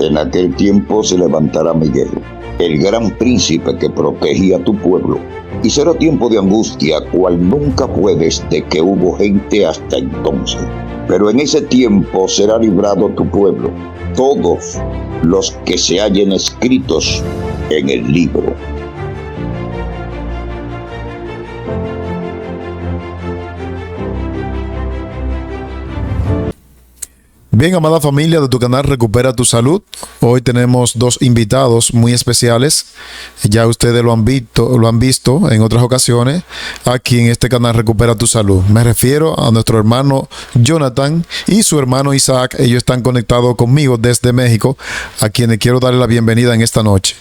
En aquel tiempo se levantará Miguel, el gran príncipe que protegía a tu pueblo, y será tiempo de angustia cual nunca fue desde que hubo gente hasta entonces. Pero en ese tiempo será librado tu pueblo, todos los que se hallen escritos en el libro. Bien, amada familia de tu canal Recupera tu Salud, hoy tenemos dos invitados muy especiales. Ya ustedes lo han visto en otras ocasiones aquí en este canal Recupera tu Salud. Me refiero a nuestro hermano Jonathan y su hermano Isaac. Ellos están conectados conmigo desde México, a quienes quiero darle la bienvenida en esta noche.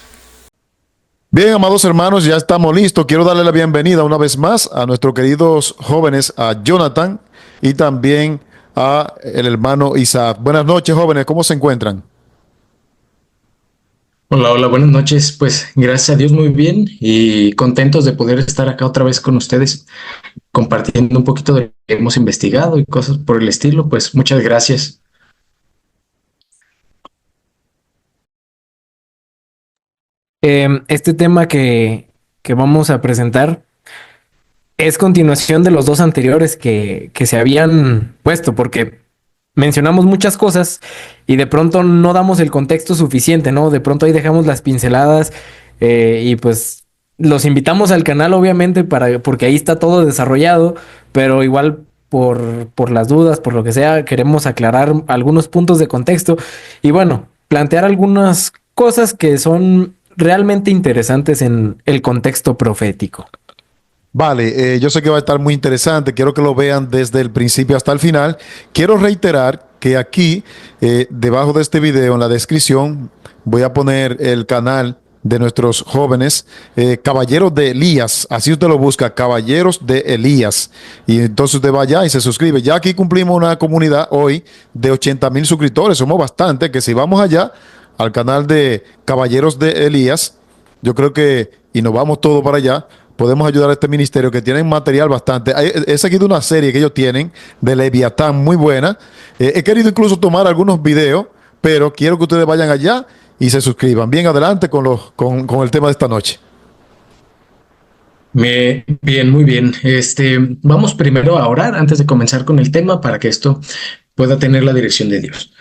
Bien, amados hermanos, ya estamos listos. Quiero darle la bienvenida una vez más a nuestros queridos jóvenes, a Jonathan y también a el hermano Isaac. Buenas noches, jóvenes, ¿cómo se encuentran? Hola, hola, buenas noches. Pues gracias a Dios muy bien y contentos de poder estar acá otra vez con ustedes compartiendo un poquito de lo que hemos investigado y cosas por el estilo. Pues muchas gracias. Este tema que vamos a presentar es continuación de los dos anteriores que se habían puesto, porque mencionamos muchas cosas y de pronto no damos el contexto suficiente, ¿no? De pronto ahí dejamos las pinceladas y pues los invitamos al canal, obviamente, porque ahí está todo desarrollado, pero igual por las dudas, por lo que sea, queremos aclarar algunos puntos de contexto y bueno, plantear algunas cosas que son realmente interesantes en el contexto profético. Vale, yo sé que va a estar muy interesante, quiero que lo vean desde el principio hasta el final. Quiero reiterar que aquí, debajo de este video, en la descripción, voy a poner el canal de nuestros jóvenes, Caballeros de Elías, así usted lo busca, Caballeros de Elías, y entonces usted va allá y se suscribe. Ya aquí cumplimos una comunidad hoy de 80,000 suscriptores, somos bastante, que si vamos allá al canal de Caballeros de Elías, yo creo que, y nos vamos todos para allá, podemos ayudar a este ministerio que tienen material bastante. He seguido una serie que ellos tienen de Leviatán muy buena. He querido incluso tomar algunos videos, pero quiero que ustedes vayan allá y se suscriban. Bien, adelante con el tema de esta noche. Bien, muy bien. Vamos primero a orar antes de comenzar con el tema para que esto pueda tener la dirección de Dios.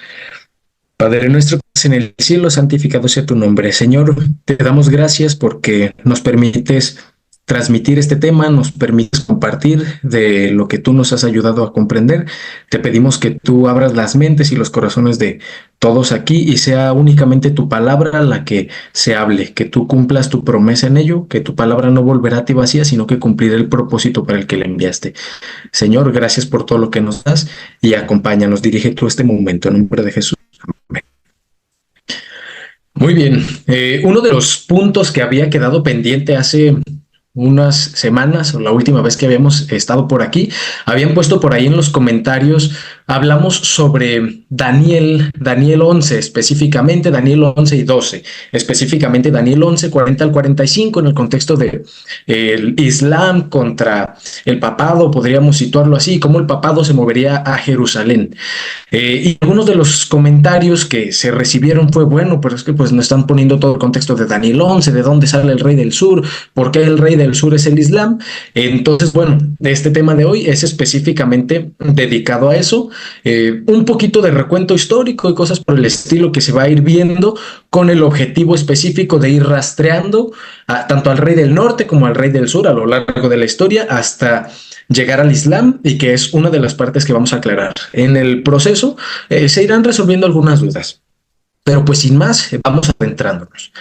Padre nuestro que estás en el cielo, santificado sea tu nombre. Señor, te damos gracias porque nos permites transmitir este tema, nos permites compartir de lo que tú nos has ayudado a comprender. Te pedimos que tú abras las mentes y los corazones de todos aquí y sea únicamente tu palabra la que se hable, que tú cumplas tu promesa en ello, que tu palabra no volverá a ti vacía, sino que cumplirá el propósito para el que la enviaste. Señor, gracias por todo lo que nos das y acompáñanos, dirige tú este momento en nombre de Jesús. Amén. Muy bien, uno de los puntos que había quedado pendiente hace unas semanas, o la última vez que habíamos estado por aquí, habían puesto por ahí en los comentarios, hablamos sobre Daniel 11, específicamente Daniel 11 y 12, específicamente Daniel 11, 40 al 45, en el contexto de el Islam contra el papado, podríamos situarlo así, cómo el papado se movería a Jerusalén. Y algunos de los comentarios que se recibieron fue, bueno, pero es que pues nos están poniendo todo el contexto de Daniel 11, de dónde sale el rey del sur, por qué el rey del sur es el Islam. Entonces, bueno, este tema de hoy es específicamente dedicado a eso, un poquito de recuento histórico y cosas por el estilo que se va a ir viendo con el objetivo específico de ir rastreando tanto al rey del norte como al rey del sur a lo largo de la historia hasta llegar al Islam, y que es una de las partes que vamos a aclarar. En el proceso se irán resolviendo algunas dudas, pero pues sin más, vamos adentrándonos.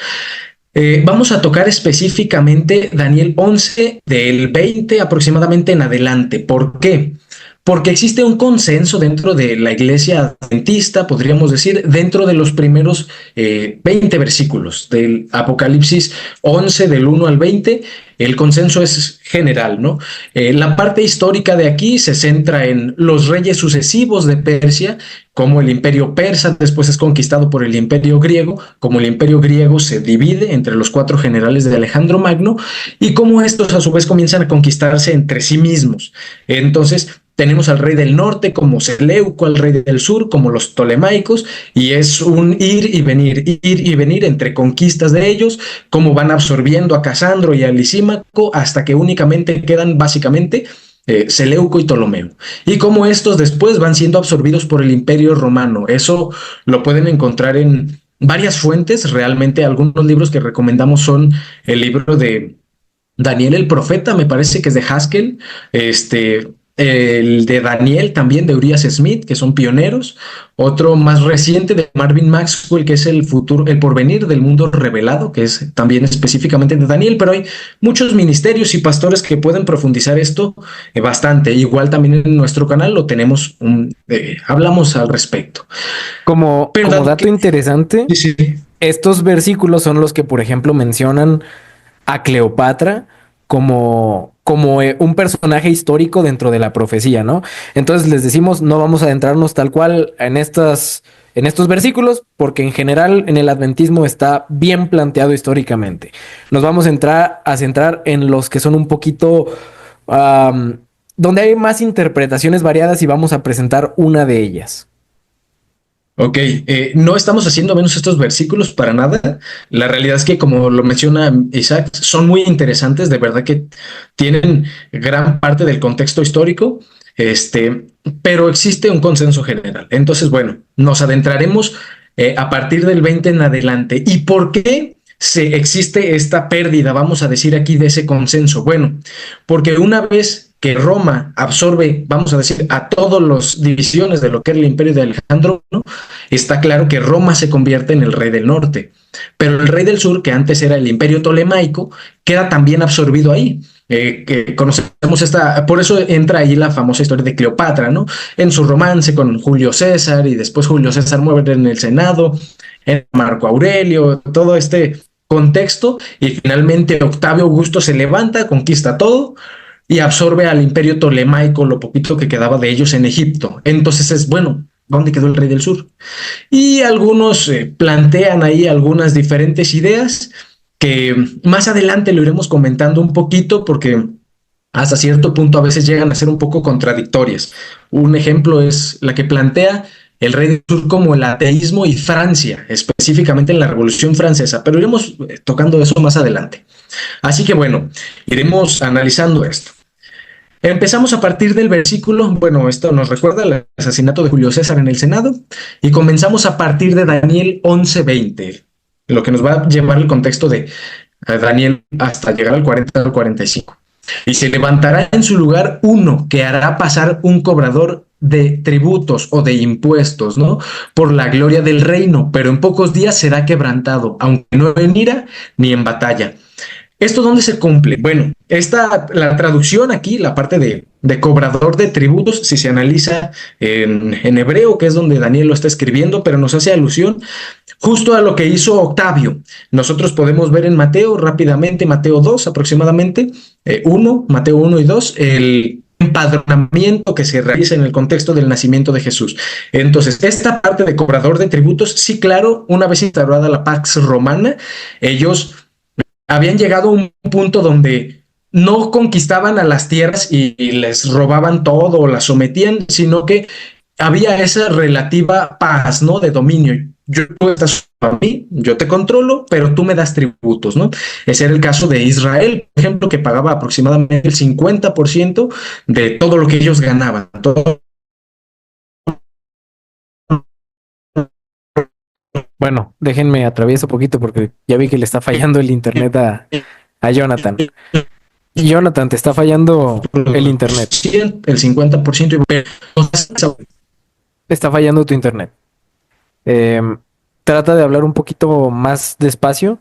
Vamos a tocar específicamente Daniel 11 del 20 aproximadamente en adelante. ¿Por qué? Porque existe un consenso dentro de la iglesia adventista, podríamos decir, dentro de los primeros 20 versículos del Apocalipsis 11 del 1 al 20. El consenso es general, ¿no? La parte histórica de aquí se centra en los reyes sucesivos de Persia, como el imperio persa después es conquistado por el imperio griego, como el imperio griego se divide entre los 4 generales de Alejandro Magno, y cómo estos a su vez comienzan a conquistarse entre sí mismos. Entonces, tenemos al rey del norte como Seleuco, al rey del sur como los tolemaicos, y es un ir y venir entre conquistas de ellos, cómo van absorbiendo a Casandro y a Lisímaco hasta que únicamente quedan básicamente Seleuco y Ptolomeo, y cómo estos después van siendo absorbidos por el Imperio Romano. Eso lo pueden encontrar en varias fuentes. Realmente algunos libros que recomendamos son el libro de Daniel el Profeta, me parece que es de Haskell, el de Daniel también de Urias Smith, que son pioneros, otro más reciente de Marvin Maxwell, que es el futuro, el porvenir del mundo revelado, que es también específicamente de Daniel, pero hay muchos ministerios y pastores que pueden profundizar esto bastante. Igual también en nuestro canal lo tenemos, hablamos al respecto. Como dato interesante, sí, sí. Estos versículos son los que, por ejemplo, mencionan a Cleopatra como un personaje histórico dentro de la profecía, ¿no? Entonces les decimos, no vamos a adentrarnos tal cual en estos versículos, porque en general en el adventismo está bien planteado históricamente. Nos vamos a centrar en los que son un poquito donde hay más interpretaciones variadas, y vamos a presentar una de ellas. Ok, no estamos haciendo menos estos versículos para nada. La realidad es que, como lo menciona Isaac, son muy interesantes, de verdad que tienen gran parte del contexto histórico, pero existe un consenso general. Entonces, bueno, nos adentraremos a partir del 20 en adelante. ¿Y por qué existe esta pérdida, vamos a decir aquí, de ese consenso? Bueno, porque una vez que Roma absorbe, vamos a decir, a todas las divisiones de lo que era el imperio de Alejandro, ¿no? Está claro que Roma se convierte en el rey del norte, pero el rey del sur, que antes era el imperio tolemaico, queda también absorbido ahí. Que conocemos por eso entra ahí la famosa historia de Cleopatra, ¿no? En su romance con Julio César, y después Julio César muere en el Senado, en Marco Aurelio, todo este contexto, y finalmente Octavio Augusto se levanta, conquista todo y absorbe al imperio tolemaico, lo poquito que quedaba de ellos en Egipto. Entonces es, bueno, ¿dónde quedó el rey del sur? Y algunos plantean ahí algunas diferentes ideas que más adelante lo iremos comentando un poquito, porque hasta cierto punto a veces llegan a ser un poco contradictorias. Un ejemplo es la que plantea el rey del sur como el ateísmo y Francia, específicamente en la Revolución Francesa, pero iremos tocando eso más adelante. Así que bueno, iremos analizando esto. Empezamos a partir del versículo, bueno, esto nos recuerda el asesinato de Julio César en el Senado, y comenzamos a partir de Daniel 11:20, lo que nos va a llevar el contexto de Daniel hasta llegar al 40 al 45. Y se levantará en su lugar uno que hará pasar un cobrador de tributos o de impuestos, ¿no? Por la gloria del reino, pero en pocos días será quebrantado, aunque no en ira ni en batalla. ¿Esto dónde se cumple? Bueno, la traducción aquí, la parte de cobrador de tributos, si se analiza en hebreo, que es donde Daniel lo está escribiendo, pero nos hace alusión justo a lo que hizo Octavio. Nosotros podemos ver en Mateo rápidamente, Mateo 2 aproximadamente, Mateo 1 y 2, el empadronamiento que se realiza en el contexto del nacimiento de Jesús. Entonces, esta parte de cobrador de tributos, sí, claro, una vez instaurada la Pax Romana, ellos habían llegado a un punto donde no conquistaban a las tierras y les robaban todo o las sometían, sino que había esa relativa paz, ¿no? De dominio. Tú estás para mí, yo te controlo, pero tú me das tributos, ¿no? Ese era el caso de Israel, por ejemplo, que pagaba aproximadamente el 50% de todo lo que ellos ganaban. Bueno, déjenme atravieso un poquito porque ya vi que le está fallando el internet a Jonathan. Jonathan, te está fallando el internet. El 50%. Está fallando tu internet. Trata de hablar un poquito más despacio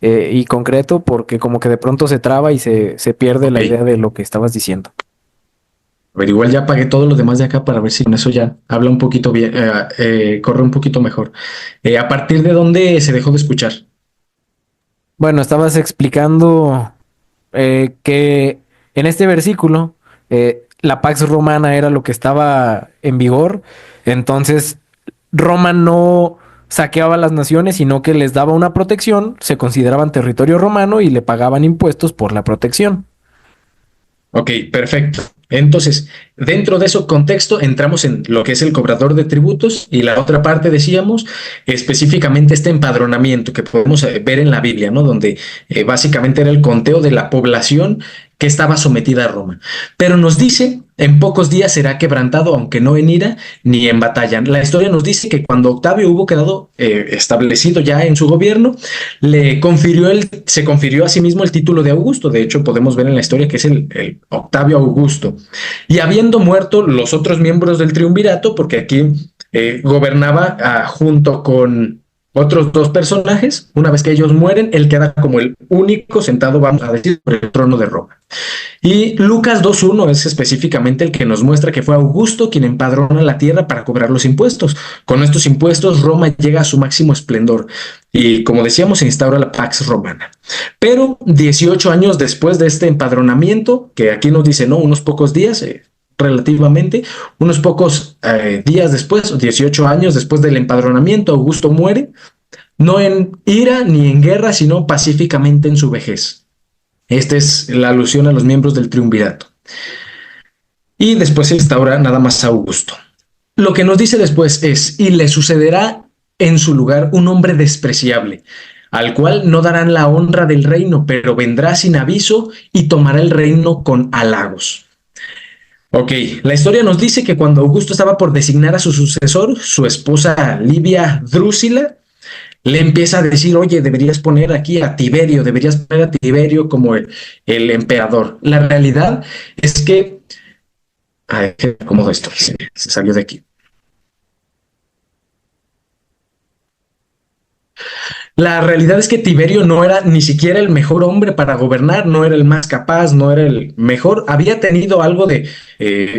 y concreto, porque como que de pronto se traba y se pierde la idea de lo que estabas diciendo. A ver, igual ya apagué todo lo demás de acá para ver si con eso ya habla un poquito bien, corre un poquito mejor. ¿A partir de dónde se dejó de escuchar? Bueno, estabas explicando que en este versículo la Pax Romana era lo que estaba en vigor. Entonces Roma no saqueaba a las naciones, sino que les daba una protección, se consideraban territorio romano y le pagaban impuestos por la protección. Ok, perfecto. Entonces, dentro de ese contexto, entramos en lo que es el cobrador de tributos y la otra parte, decíamos, específicamente este empadronamiento que podemos ver en la Biblia, ¿no? Donde básicamente era el conteo de la población que estaba sometida a Roma. Pero nos dice, en pocos días será quebrantado, aunque no en ira ni en batalla. La historia nos dice que cuando Octavio hubo quedado establecido ya en su gobierno, se confirió a sí mismo el título de Augusto. De hecho, podemos ver en la historia que es el Octavio Augusto. Y habiendo muerto los otros miembros del triunvirato, porque aquí gobernaba junto con otros dos personajes, una vez que ellos mueren, él queda como el único sentado, vamos a decir, por el trono de Roma. Y Lucas 2.1 es específicamente el que nos muestra que fue Augusto quien empadrona la tierra para cobrar los impuestos. Con estos impuestos Roma llega a su máximo esplendor y, como decíamos, se instaura la Pax Romana. Pero 18 años después de este empadronamiento, que aquí nos dice, no, unos pocos días, relativamente, unos pocos días después, 18 años después del empadronamiento, Augusto muere, no en ira ni en guerra, sino pacíficamente en su vejez. Esta es la alusión a los miembros del triunvirato. Y después se instaura nada más Augusto. Lo que nos dice después es, y le sucederá en su lugar un hombre despreciable, al cual no darán la honra del reino, pero vendrá sin aviso y tomará el reino con halagos. Ok, la historia nos dice que cuando Augusto estaba por designar a su sucesor, su esposa Livia Drusila le empieza a decir, oye, deberías poner aquí a Tiberio, deberías poner a Tiberio como el emperador. La realidad es que... Ay, qué cómodo esto, se salió de aquí. La realidad es que Tiberio no era ni siquiera el mejor hombre para gobernar, no era el más capaz, no era el mejor. Había tenido algo de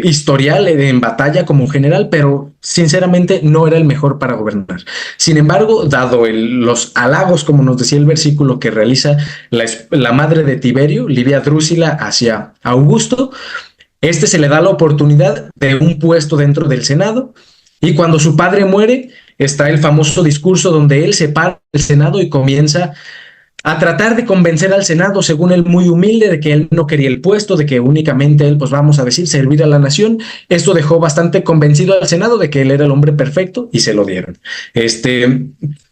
historial en batalla como general, pero sinceramente no era el mejor para gobernar. Sin embargo, dado los halagos, como nos decía el versículo, que realiza la madre de Tiberio, Livia Drusila, hacia Augusto, se le da la oportunidad de un puesto dentro del Senado. Y cuando su padre muere, está el famoso discurso donde él se para del Senado y comienza a tratar de convencer al Senado, según él muy humilde, de que él no quería el puesto, de que únicamente él, pues vamos a decir, servir a la nación. Esto dejó bastante convencido al Senado de que él era el hombre perfecto y se lo dieron.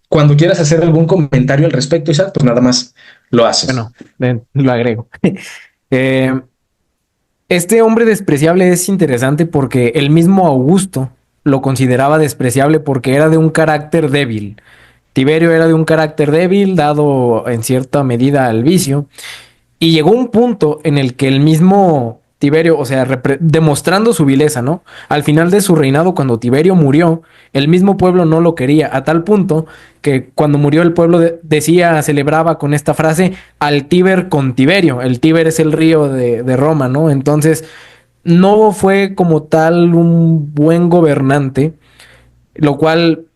Cuando quieras hacer algún comentario al respecto, Isaac, pues nada más lo haces. Bueno, lo agrego. Este hombre despreciable es interesante porque el mismo Augusto lo consideraba despreciable porque era de un carácter débil. Tiberio era de un carácter débil, dado en cierta medida al vicio, y llegó un punto en el que el mismo Tiberio, o sea, demostrando su vileza, ¿no? Al final de su reinado, cuando Tiberio murió, el mismo pueblo no lo quería, a tal punto que cuando murió el pueblo celebraba con esta frase, al Tíber con Tiberio. El Tíber es el río de Roma, ¿no? Entonces, no fue como tal un buen gobernante, lo cual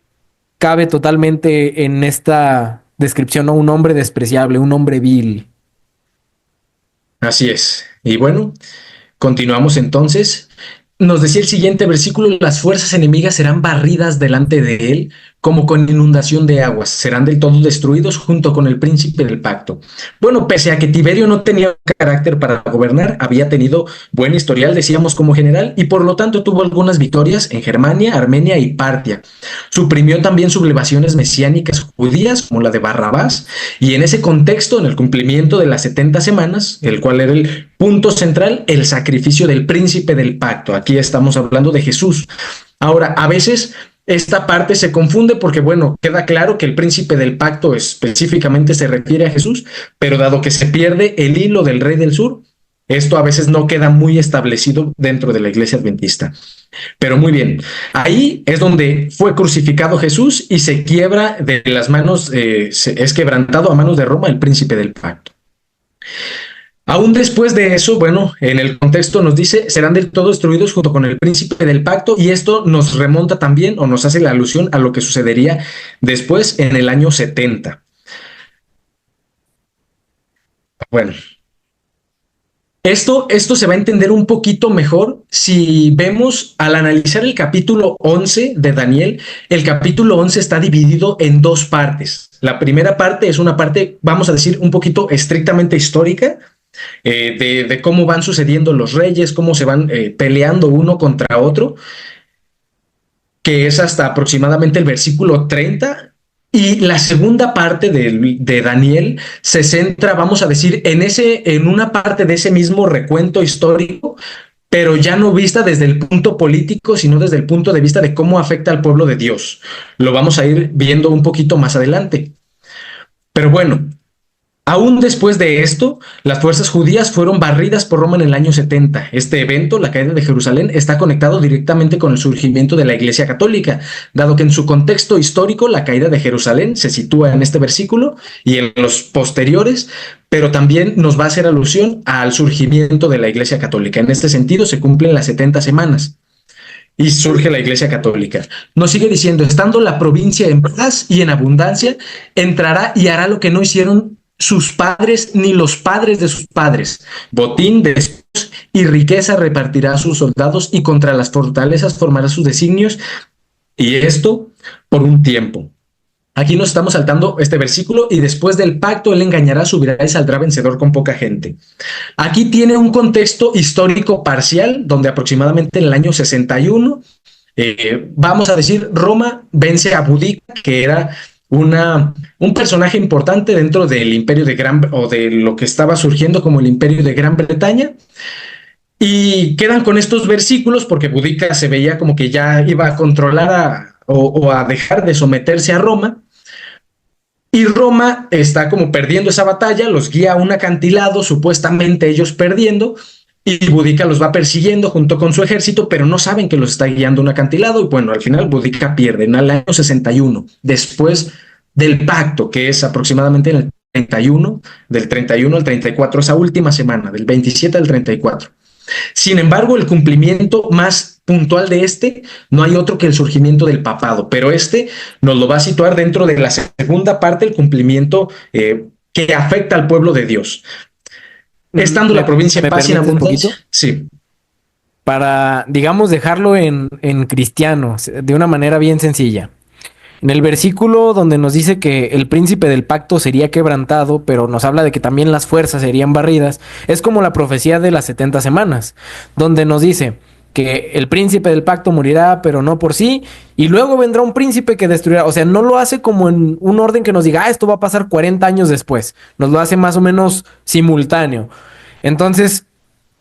cabe totalmente en esta descripción, ¿no? Un hombre despreciable, un hombre vil. Así es. Y bueno, continuamos entonces. Nos decía el siguiente versículo, las fuerzas enemigas serán barridas delante de él como con inundación de aguas, serán del todo destruidos junto con el príncipe del pacto. Bueno, pese a que Tiberio no tenía carácter para gobernar, había tenido buen historial, decíamos, como general, y por lo tanto tuvo algunas victorias en Germania, Armenia y Partia. Suprimió también sublevaciones mesiánicas judías, como la de Barrabás, y en ese contexto, en el cumplimiento de las 70 semanas, el cual era el punto central, el sacrificio del príncipe del pacto. Aquí estamos hablando de Jesús. Ahora, a veces esta parte se confunde porque, bueno, queda claro que el príncipe del pacto específicamente se refiere a Jesús, pero dado que se pierde el hilo del rey del sur, esto a veces no queda muy establecido dentro de la iglesia adventista. Pero muy bien, ahí es donde fue crucificado Jesús y se quiebra de las manos, es quebrantado a manos de Roma el príncipe del pacto. Aún después de eso, bueno, en el contexto nos dice, serán del todo destruidos junto con el príncipe del pacto, y esto nos remonta también o nos hace la alusión a lo que sucedería después en el año 70. Bueno, esto se va a entender un poquito mejor si vemos al analizar el capítulo 11 de Daniel. El capítulo 11 está dividido en dos partes. La primera parte es una parte, vamos a decir, un poquito estrictamente histórica, de cómo van sucediendo los reyes, cómo se van peleando uno contra otro, que es hasta aproximadamente el versículo 30. Y la segunda parte de Daniel se centra, vamos a decir, en una parte de ese mismo recuento histórico, pero ya no vista desde el punto político, sino desde el punto de vista de cómo afecta al pueblo de Dios. Lo vamos a ir viendo un poquito más adelante. Pero bueno, aún después de esto, las fuerzas judías fueron barridas por Roma en el año 70. Este evento, la caída de Jerusalén, está conectado directamente con el surgimiento de la Iglesia Católica, dado que en su contexto histórico la caída de Jerusalén se sitúa en este versículo y en los posteriores, pero también nos va a hacer alusión al surgimiento de la Iglesia Católica. En este sentido, se cumplen las 70 semanas. Y surge la Iglesia Católica. Nos sigue diciendo, estando la provincia en paz y en abundancia, entrará y hará lo que no hicieron sus padres ni los padres de sus padres. Botín, despojos y riqueza repartirá a sus soldados y contra las fortalezas formará sus designios, y esto por un tiempo. Aquí nos estamos saltando este versículo, y después del pacto él engañará, subirá y saldrá vencedor con poca gente. Aquí tiene un contexto histórico parcial, donde aproximadamente en el año 61, vamos a decir, Roma vence a Boudica, que era un personaje importante dentro del imperio o de lo que estaba surgiendo como el imperio de Gran Bretaña, y quedan con estos versículos porque Boudica se veía como que ya iba a controlar o a dejar de someterse a Roma, y Roma está como perdiendo esa batalla, los guía a un acantilado, supuestamente ellos perdiendo, y Boudica los va persiguiendo junto con su ejército, pero no saben que los está guiando un acantilado, y bueno, al final Boudica pierde en el año 61, después del pacto, que es aproximadamente en el 31, del 31 al 34, esa última semana, del 27 al 34. Sin embargo, el cumplimiento más puntual de no hay otro que el surgimiento del papado, pero nos lo va a situar dentro de la segunda parte, el cumplimiento que afecta al pueblo de Dios. Estando la provincia en paz y en abundancia. Sí. Para, digamos, dejarlo en cristiano, de una manera bien sencilla. En el versículo donde nos dice que el príncipe del pacto sería quebrantado, pero nos habla de que también las fuerzas serían barridas, es como la profecía de las 70 semanas, donde nos dice que el príncipe del pacto morirá, pero no por sí, y luego vendrá un príncipe que destruirá. O sea, no lo hace como en un orden que nos diga, esto va a pasar 40 años después. Nos lo hace más o menos simultáneo. Entonces,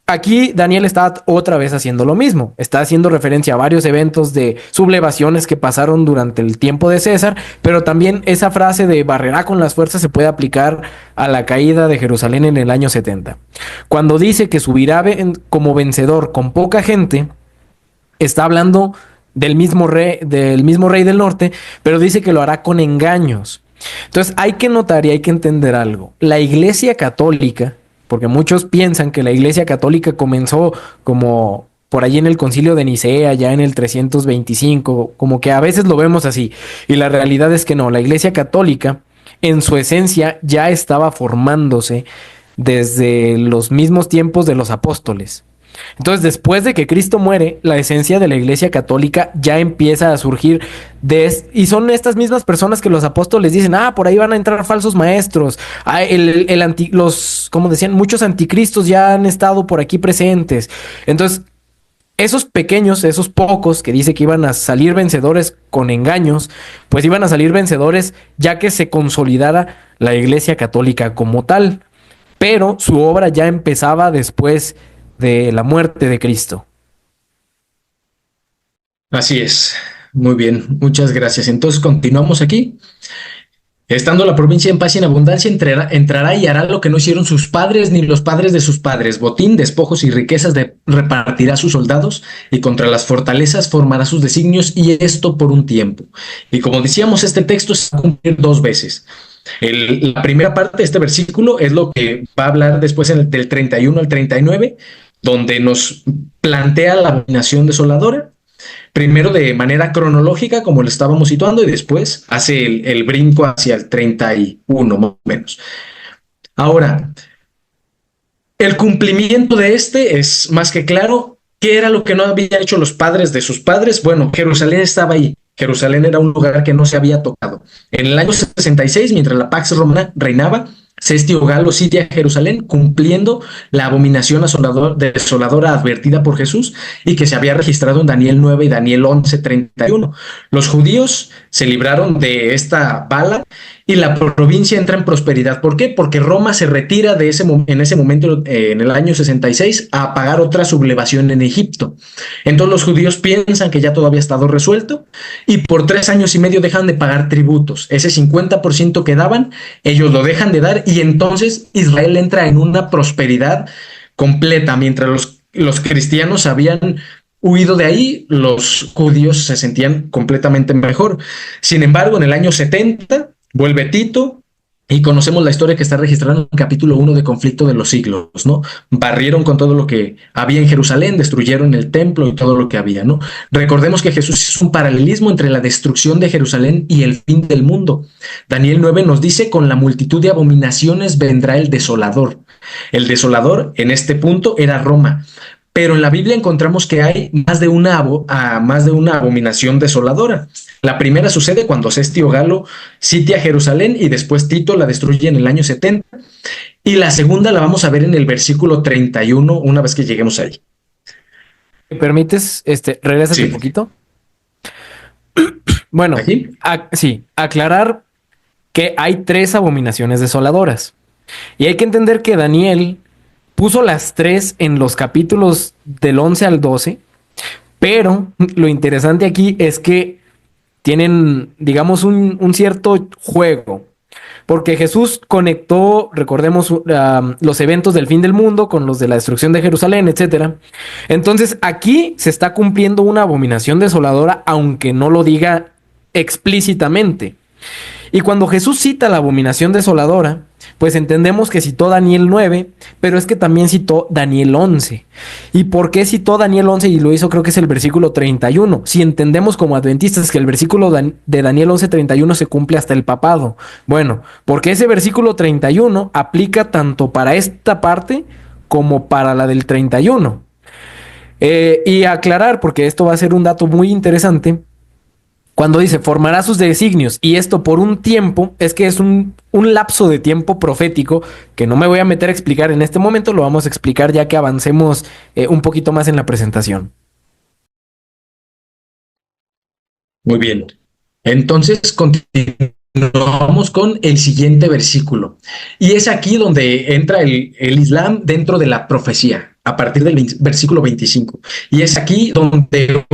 aquí Daniel está otra vez haciendo lo mismo. Está haciendo referencia a varios eventos de sublevaciones que pasaron durante el tiempo de César, pero también esa frase de barrerá con las fuerzas se puede aplicar a la caída de Jerusalén en el año 70. Cuando dice que subirá como vencedor con poca gente, está hablando del mismo rey del norte, pero dice que lo hará con engaños. Entonces hay que notar y hay que entender algo. La Iglesia Católica, porque muchos piensan que la Iglesia Católica comenzó como por allí en el Concilio de Nicea, ya en el 325, como que a veces lo vemos así. Y la realidad es que no, la Iglesia Católica en su esencia ya estaba formándose desde los mismos tiempos de los apóstoles. Entonces, después de que Cristo muere, la esencia de la Iglesia Católica ya empieza a surgir y son estas mismas personas que los apóstoles dicen, por ahí van a entrar falsos maestros, como decían, muchos anticristos ya han estado por aquí presentes. Entonces, esos pequeños, esos pocos que dice que iban a salir vencedores con engaños, pues iban a salir vencedores ya que se consolidara la Iglesia Católica como tal. Pero su obra ya empezaba después de la muerte de Cristo. Así es. Muy bien, muchas gracias. Entonces continuamos aquí. Estando la provincia en paz y en abundancia, entrará y hará lo que no hicieron sus padres ni los padres de sus padres. Botín, despojos y riquezas repartirá a sus soldados, y contra las fortalezas formará sus designios, y esto por un tiempo. Y como decíamos, este texto se va a cumplir 2 veces. La primera parte de este versículo es lo que va a hablar después del 31 al 39, donde nos plantea la abominación desoladora, primero de manera cronológica, como lo estábamos situando, y después hace el brinco hacia el 31, más o menos. Ahora, el cumplimiento de es más que claro. ¿Qué era lo que no habían hecho los padres de sus padres? Bueno, Jerusalén estaba ahí. Jerusalén era un lugar que no se había tocado. En el año 66, mientras la Pax Romana reinaba, Cestio Galo sitia Jerusalén, cumpliendo la abominación desoladora advertida por Jesús y que se había registrado en Daniel 9 y Daniel 11:31. Los judíos se libraron de esta bala y la provincia entra en prosperidad. ¿Por qué? Porque Roma se retira en ese momento, en el año 66, a pagar otra sublevación en Egipto. Entonces los judíos piensan que ya todo había estado resuelto y por 3 años y medio dejan de pagar tributos. Ese 50% que daban, ellos lo dejan de dar y entonces Israel entra en una prosperidad completa. Mientras los cristianos habían huido de ahí, los judíos se sentían completamente mejor. Sin embargo, en el año 70 vuelve Tito y conocemos la historia que está registrada en el capítulo 1 de Conflicto de los Siglos, ¿no? Barrieron con todo lo que había en Jerusalén, destruyeron el templo y todo lo que había, ¿no? Recordemos que Jesús es un paralelismo entre la destrucción de Jerusalén y el fin del mundo. Daniel 9 nos dice: con la multitud de abominaciones vendrá el desolador. El desolador en este punto era Roma. Pero en la Biblia encontramos que hay más de una abominación desoladora. La primera sucede cuando Cestio Galo sitia Jerusalén y después Tito la destruye en el año 70. Y la segunda la vamos a ver en el versículo 31, una vez que lleguemos ahí. ¿Me permites, regresas un poquito? Bueno, ¿aquí? Sí, aclarar que hay 3 abominaciones desoladoras. Y hay que entender que Daniel puso las 3 en los capítulos del 11 al 12, pero lo interesante aquí es que tienen, digamos, un cierto juego, porque Jesús conectó, recordemos, los eventos del fin del mundo con los de la destrucción de Jerusalén, etcétera. Entonces aquí se está cumpliendo una abominación desoladora, aunque no lo diga explícitamente. Y cuando Jesús cita la abominación desoladora, pues entendemos que citó Daniel 9, pero es que también citó Daniel 11. ¿Y por qué citó Daniel 11? Y lo hizo, creo que es el versículo 31. Si entendemos como adventistas que el versículo de Daniel 11:31 se cumple hasta el papado. Bueno, porque ese versículo 31 aplica tanto para esta parte como para la del 31. Y aclarar, porque esto va a ser un dato muy interesante, cuando dice formará sus designios y esto por un tiempo, es que es un lapso de tiempo profético que no me voy a meter a explicar en este momento, lo vamos a explicar ya que avancemos un poquito más en la presentación. Muy bien. Entonces continuamos con el siguiente versículo. Y es aquí donde entra el Islam dentro de la profecía, a partir del versículo 25. Y es aquí donde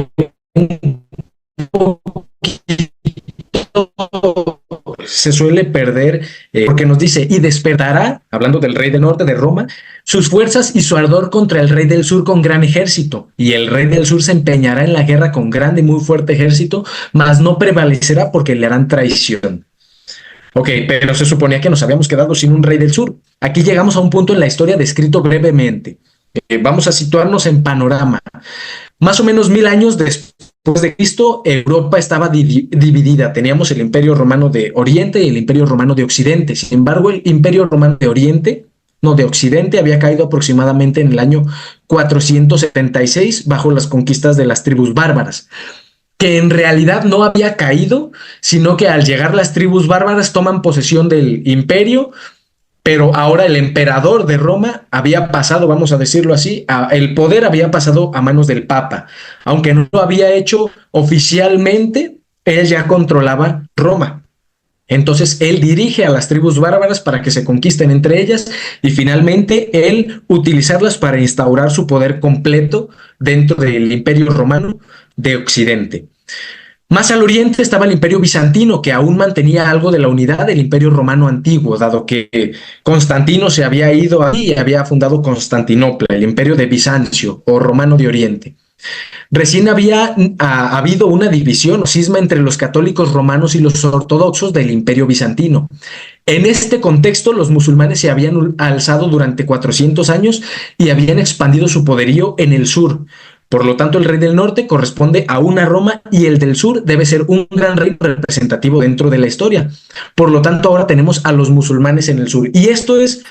se suele perder, porque nos dice: y despertará, hablando del rey del norte de Roma, sus fuerzas y su ardor contra el rey del sur con gran ejército, y el rey del sur se empeñará en la guerra con grande y muy fuerte ejército, mas no prevalecerá porque le harán traición. Ok, pero se suponía que nos habíamos quedado sin un rey del sur. Aquí llegamos a un punto en la historia descrito brevemente. Vamos a situarnos en panorama. Más o menos 1000 años después de Cristo, Europa estaba dividida. Teníamos el Imperio Romano de Oriente y el Imperio Romano de Occidente. Sin embargo, el Imperio Romano de Occidente había caído aproximadamente en el año 476 bajo las conquistas de las tribus bárbaras, que en realidad no había caído, sino que al llegar las tribus bárbaras toman posesión del imperio. Pero ahora el emperador de Roma había pasado, vamos a decirlo así, el poder había pasado a manos del Papa. Aunque no lo había hecho oficialmente, él ya controlaba Roma. Entonces él dirige a las tribus bárbaras para que se conquisten entre ellas y finalmente él utilizarlas para instaurar su poder completo dentro del Imperio Romano de Occidente. Más al oriente estaba el Imperio Bizantino, que aún mantenía algo de la unidad del Imperio Romano antiguo, dado que Constantino se había ido ahí y había fundado Constantinopla, el Imperio de Bizancio o Romano de Oriente. Recién había habido una división o cisma entre los católicos romanos y los ortodoxos del Imperio Bizantino. En este contexto, los musulmanes se habían alzado durante 400 años y habían expandido su poderío en el sur. Por lo tanto, el rey del norte corresponde a una Roma y el del sur debe ser un gran rey representativo dentro de la historia. Por lo tanto, ahora tenemos a los musulmanes en el sur. Y esto es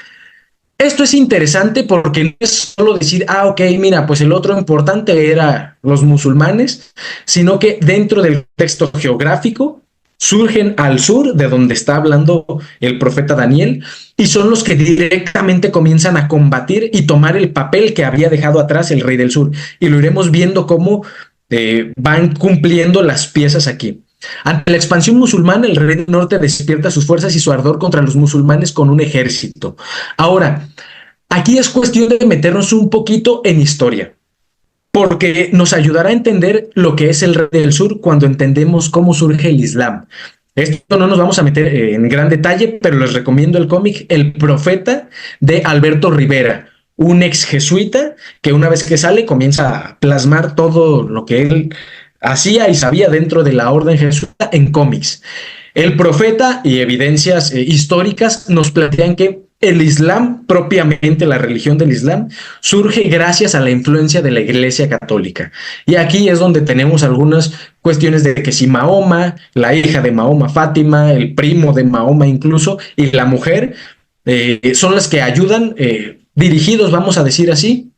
interesante porque no es solo decir, ok, mira, pues el otro importante era los musulmanes, sino que dentro del texto geográfico surgen al sur de donde está hablando el profeta Daniel y son los que directamente comienzan a combatir y tomar el papel que había dejado atrás el rey del sur. Y lo iremos viendo cómo van cumpliendo las piezas aquí. Ante la expansión musulmana, el rey del norte despierta sus fuerzas y su ardor contra los musulmanes con un ejército. Ahora, aquí es cuestión de meternos un poquito en historia, porque nos ayudará a entender lo que es el rey del sur cuando entendemos cómo surge el Islam. Esto no nos vamos a meter en gran detalle, pero les recomiendo el cómic El Profeta de Alberto Rivera, un ex jesuita que una vez que sale comienza a plasmar todo lo que él hacía y sabía dentro de la orden jesuita en cómics. El Profeta y evidencias históricas nos plantean que el Islam, propiamente la religión del Islam, surge gracias a la influencia de la Iglesia Católica. Y aquí es donde tenemos algunas cuestiones de que si Mahoma, la hija de Mahoma, Fátima, el primo de Mahoma incluso, y la mujer, son las que ayudan, dirigidos, vamos a decir así,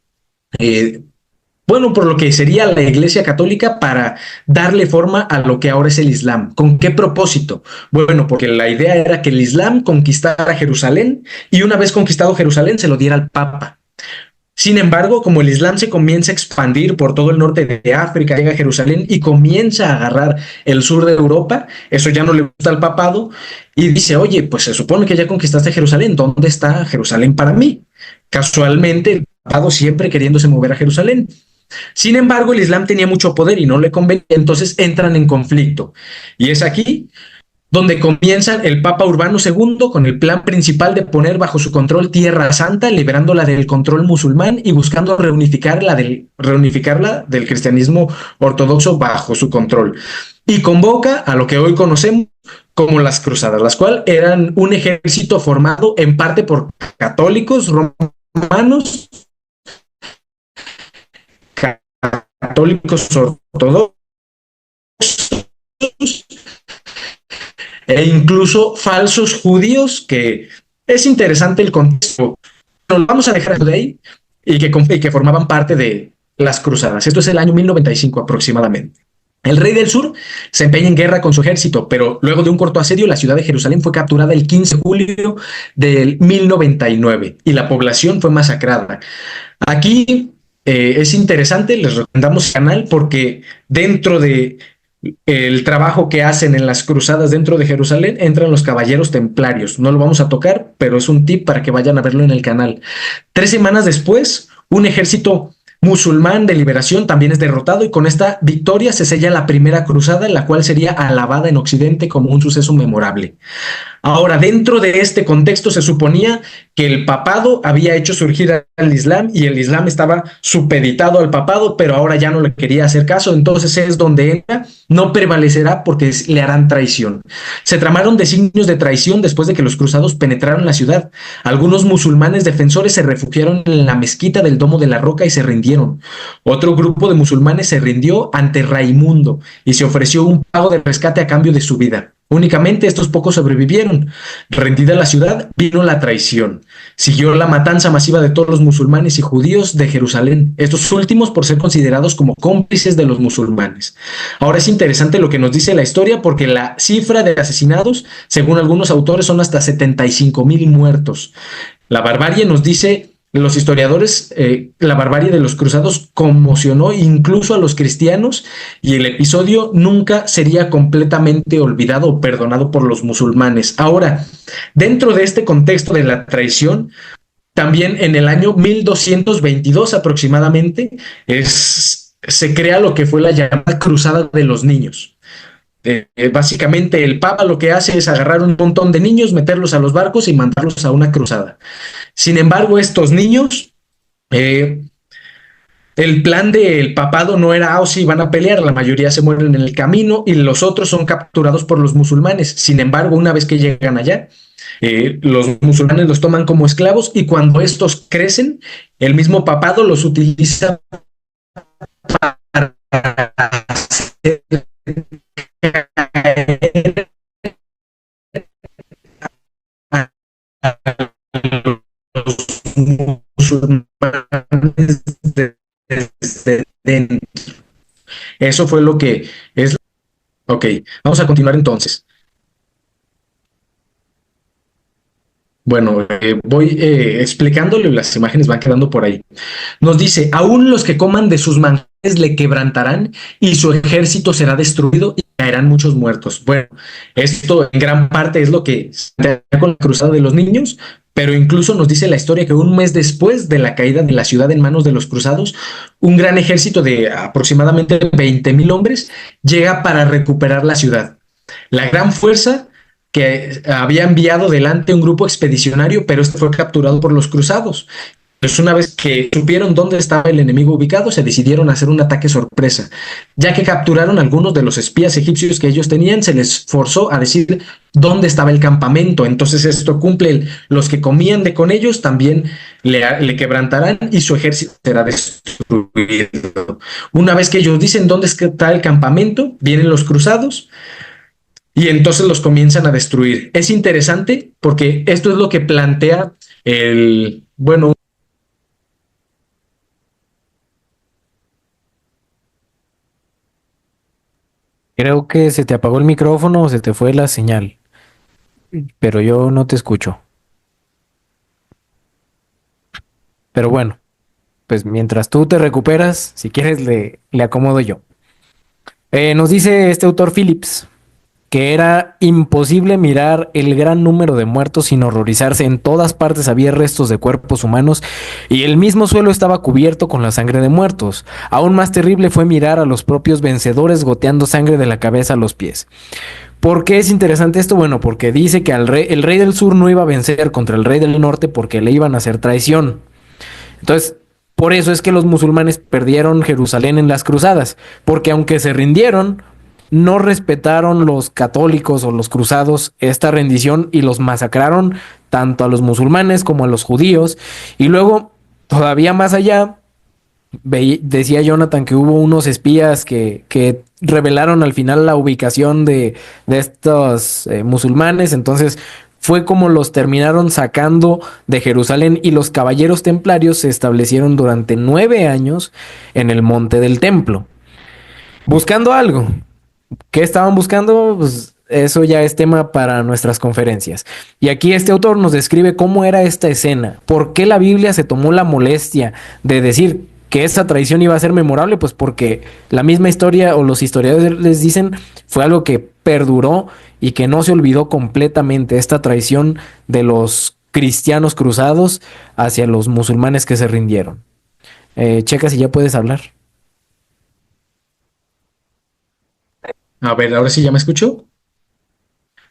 bueno, por lo que sería la Iglesia Católica para darle forma a lo que ahora es el Islam. ¿Con qué propósito? Bueno, porque la idea era que el Islam conquistara Jerusalén y una vez conquistado Jerusalén se lo diera al Papa. Sin embargo, como el Islam se comienza a expandir por todo el norte de África, llega a Jerusalén y comienza a agarrar el sur de Europa, eso ya no le gusta al papado y dice, oye, pues se supone que ya conquistaste Jerusalén, ¿dónde está Jerusalén para mí? Casualmente, el papado siempre queriéndose mover a Jerusalén. Sin embargo, el Islam tenía mucho poder y no le convenía, entonces entran en conflicto. Y es aquí donde comienza el Papa Urbano II con el plan principal de poner bajo su control Tierra Santa, liberándola del control musulmán y buscando reunificarla del cristianismo ortodoxo bajo su control. Y convoca a lo que hoy conocemos como las cruzadas, las cuales eran un ejército formado en parte por católicos romanos, católicos ortodoxos e incluso falsos judíos, que es interesante el contexto. Lo vamos a dejar de ahí y que formaban parte de las cruzadas. Esto es el año 1095 aproximadamente. El rey del sur se empeña en guerra con su ejército, pero luego de un corto asedio, la ciudad de Jerusalén fue capturada el 15 de julio del 1099 y la población fue masacrada. Aquí es interesante, les recomendamos el canal porque dentro de el trabajo que hacen en las cruzadas dentro de Jerusalén entran los caballeros templarios. No lo vamos a tocar, pero es un tip para que vayan a verlo en el canal. 3 semanas después, un ejército musulmán de liberación también es derrotado y con esta victoria se sella la primera cruzada, la cual sería alabada en Occidente como un suceso memorable. Ahora, dentro de este contexto se suponía que el papado había hecho surgir al Islam y el Islam estaba supeditado al papado, pero ahora ya no le quería hacer caso, entonces es donde entra, no prevalecerá porque le harán traición. Se tramaron designios de traición después de que los cruzados penetraron la ciudad. Algunos musulmanes defensores se refugiaron en la mezquita del Domo de la Roca y se rindieron. Otro grupo de musulmanes se rindió ante Raimundo y se ofreció un pago de rescate a cambio de su vida. Únicamente estos pocos sobrevivieron. Rendida la ciudad, vino la traición. Siguió la matanza masiva de todos los musulmanes y judíos de Jerusalén, estos últimos por ser considerados como cómplices de los musulmanes. Ahora es interesante lo que nos dice la historia porque la cifra de asesinados, según algunos autores, son hasta 75,000 muertos. La barbarie, nos dice los historiadores, la barbarie de los cruzados conmocionó incluso a los cristianos y el episodio nunca sería completamente olvidado o perdonado por los musulmanes. Ahora, dentro de este contexto de la traición, también en el año 1222 aproximadamente, se crea lo que fue la llamada Cruzada de los Niños. Básicamente el Papa lo que hace es agarrar un montón de niños, meterlos a los barcos y mandarlos a una cruzada. Sin embargo, estos niños, el plan del papado no era, oh, sí, van a pelear, la mayoría se mueren en el camino y los otros son capturados por los musulmanes. Sin embargo, una vez que llegan allá, los musulmanes los toman como esclavos y cuando estos crecen, el mismo papado los utiliza para hacer musulmanes desde dentro. Eso fue lo que es. Ok, vamos a continuar entonces. Bueno, voy explicándole, las imágenes van quedando por ahí. Nos dice, aún los que coman de sus manjares le quebrantarán y su ejército será destruido y caerán muchos muertos. Bueno, esto en gran parte es lo que se da con la cruzada de los niños, pero incluso nos dice la historia que un mes después de la caída de la ciudad en manos de los cruzados, un gran ejército de aproximadamente 20,000 hombres llega para recuperar la ciudad. La gran fuerza que había enviado delante un grupo expedicionario, pero este fue capturado por los cruzados. Pues una vez que supieron dónde estaba el enemigo ubicado, se decidieron a hacer un ataque sorpresa. Ya que capturaron algunos de los espías egipcios que ellos tenían, se les forzó a decir dónde estaba el campamento. Entonces esto cumple, los que comían de con ellos también le quebrantarán y su ejército será destruido. Una vez que ellos dicen dónde está el campamento, vienen los cruzados, y entonces los comienzan a destruir. Es interesante porque esto es lo que plantea bueno. Creo que se te apagó el micrófono o se te fue la señal, pero yo no te escucho. Pero bueno, pues mientras tú te recuperas, si quieres le acomodo yo. Nos dice este autor Phillips que era imposible mirar el gran número de muertos sin horrorizarse. En todas partes había restos de cuerpos humanos y el mismo suelo estaba cubierto con la sangre de muertos. Aún más terrible fue mirar a los propios vencedores goteando sangre de la cabeza a los pies. ¿Por qué es interesante esto? Bueno, porque dice que el rey del sur no iba a vencer contra el rey del norte porque le iban a hacer traición. Entonces, por eso es que los musulmanes perdieron Jerusalén en las cruzadas, porque aunque se rindieron, no respetaron los católicos o los cruzados esta rendición y los masacraron tanto a los musulmanes como a los judíos. Y luego, todavía más allá, decía Jonathan que hubo unos espías que revelaron al final la ubicación de estos musulmanes. Entonces fue como los terminaron sacando de Jerusalén y los caballeros templarios se establecieron durante 9 años en el monte del templo, buscando algo. ¿Qué estaban buscando? Pues eso ya es tema para nuestras conferencias. Y aquí este autor nos describe cómo era esta escena, por qué la Biblia se tomó la molestia de decir que esa traición iba a ser memorable, pues porque la misma historia o los historiadores les dicen fue algo que perduró y que no se olvidó completamente, esta traición de los cristianos cruzados hacia los musulmanes que se rindieron. Checa si ya puedes hablar. A ver, ahora sí ya me escucho.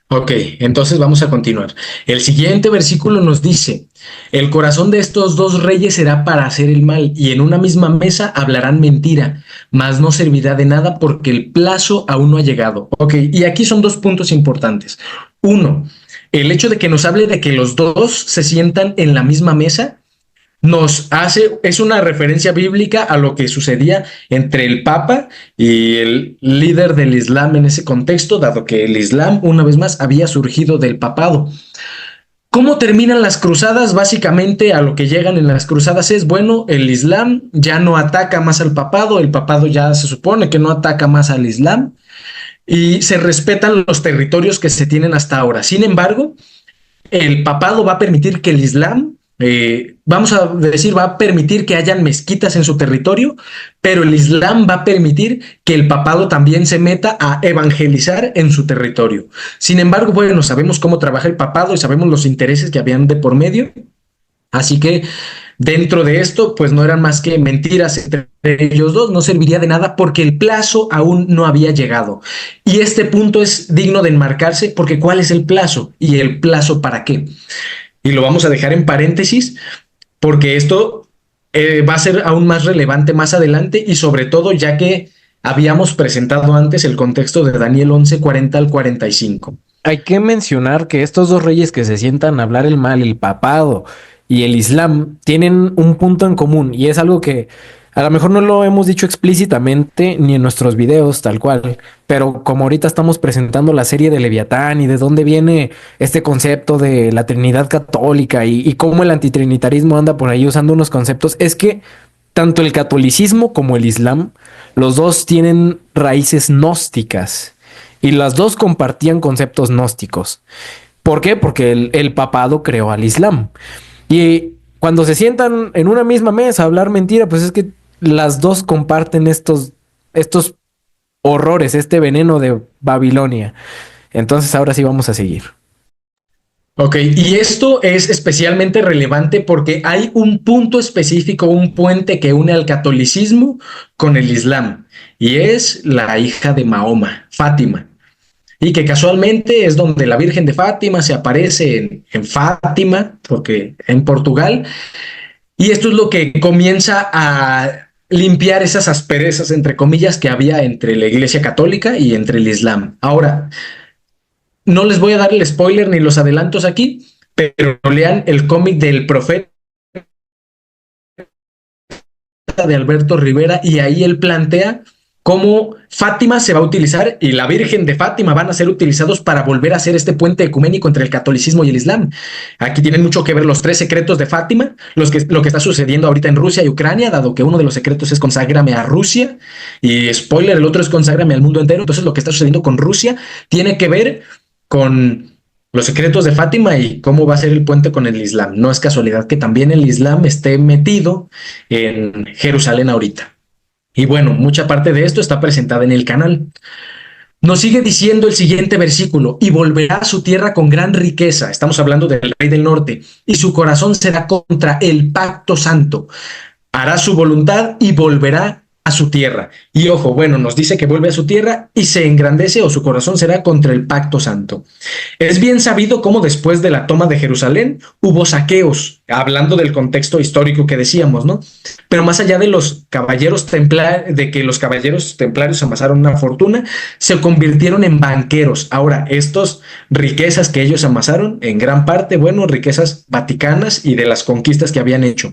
Ok, entonces vamos a continuar. El siguiente versículo nos dice, el corazón de estos dos reyes será para hacer el mal, y en una misma mesa hablarán mentira, mas no servirá de nada porque el plazo aún no ha llegado. Ok, y aquí son 2 puntos importantes. Uno, el hecho de que nos hable de que los dos se sientan en la misma mesa es una referencia bíblica a lo que sucedía entre el Papa y el líder del Islam en ese contexto, dado que el Islam, una vez más, había surgido del papado. ¿Cómo terminan las cruzadas? Básicamente a lo que llegan en las cruzadas es, bueno, el Islam ya no ataca más al papado, el papado ya se supone que no ataca más al Islam y se respetan los territorios que se tienen hasta ahora. Sin embargo, el papado va a permitir que el Islam vamos a decir, va a permitir que hayan mezquitas en su territorio, pero el Islam va a permitir que el papado también se meta a evangelizar en su territorio. Sin embargo, bueno, sabemos cómo trabaja el papado y sabemos los intereses que habían de por medio, así que dentro de esto, pues no eran más que mentiras entre ellos dos, no serviría de nada porque el plazo aún no había llegado. Y este punto es digno de enmarcarse porque ¿cuál es el plazo? ¿Y el plazo para qué? Y lo vamos a dejar en paréntesis porque esto va a ser aún más relevante más adelante y sobre todo ya que habíamos presentado antes el contexto de Daniel 11, 40 al 45. Hay que mencionar que estos dos reyes que se sientan a hablar el mal, el papado y el Islam, tienen un punto en común y es algo que a lo mejor no lo hemos dicho explícitamente ni en nuestros videos tal cual, pero como ahorita estamos presentando la serie de Leviatán y de dónde viene este concepto de la Trinidad católica y cómo el antitrinitarismo anda por ahí usando unos conceptos, es que tanto el catolicismo como el Islam, los dos tienen raíces gnósticas y las dos compartían conceptos gnósticos. ¿Por qué? Porque el papado creó al Islam. Y cuando se sientan en una misma mesa a hablar mentira, pues es que las dos comparten estos horrores, este veneno de Babilonia. Entonces ahora sí vamos a seguir. Ok, y esto es especialmente relevante porque hay un punto específico, un puente que une al catolicismo con el Islam, y es la hija de Mahoma, Fátima, y que casualmente es donde la Virgen de Fátima se aparece en Fátima, porque en Portugal, y esto es lo que comienza a limpiar esas asperezas, entre comillas, que había entre la Iglesia Católica y entre el Islam. Ahora, no les voy a dar el spoiler ni los adelantos aquí, pero lean el cómic del Profeta de Alberto Rivera, y ahí él plantea cómo Fátima se va a utilizar y la Virgen de Fátima van a ser utilizados para volver a hacer este puente ecuménico entre el catolicismo y el Islam. Aquí tienen mucho que ver los 3 secretos de Fátima, lo que está sucediendo ahorita en Rusia y Ucrania, dado que uno de los secretos es conságrame a Rusia, y spoiler, el otro es conságrame al mundo entero. Entonces lo que está sucediendo con Rusia tiene que ver con los secretos de Fátima y cómo va a ser el puente con el Islam. No es casualidad que también el Islam esté metido en Jerusalén ahorita. Y bueno, mucha parte de esto está presentada en el canal. Nos sigue diciendo el siguiente versículo: y volverá a su tierra con gran riqueza. Estamos hablando del rey del norte. Y su corazón será contra el pacto santo. Hará su voluntad y volverá a su tierra. Y ojo, bueno, nos dice que vuelve a su tierra y se engrandece, o su corazón será contra el pacto santo. Es bien sabido cómo después de la toma de Jerusalén hubo saqueos, hablando del contexto histórico que decíamos, ¿no? Pero más allá de los caballeros templarios, de que los caballeros templarios amasaron una fortuna, se convirtieron en banqueros. Ahora, estas riquezas que ellos amasaron, en gran parte, bueno, riquezas vaticanas y de las conquistas que habían hecho.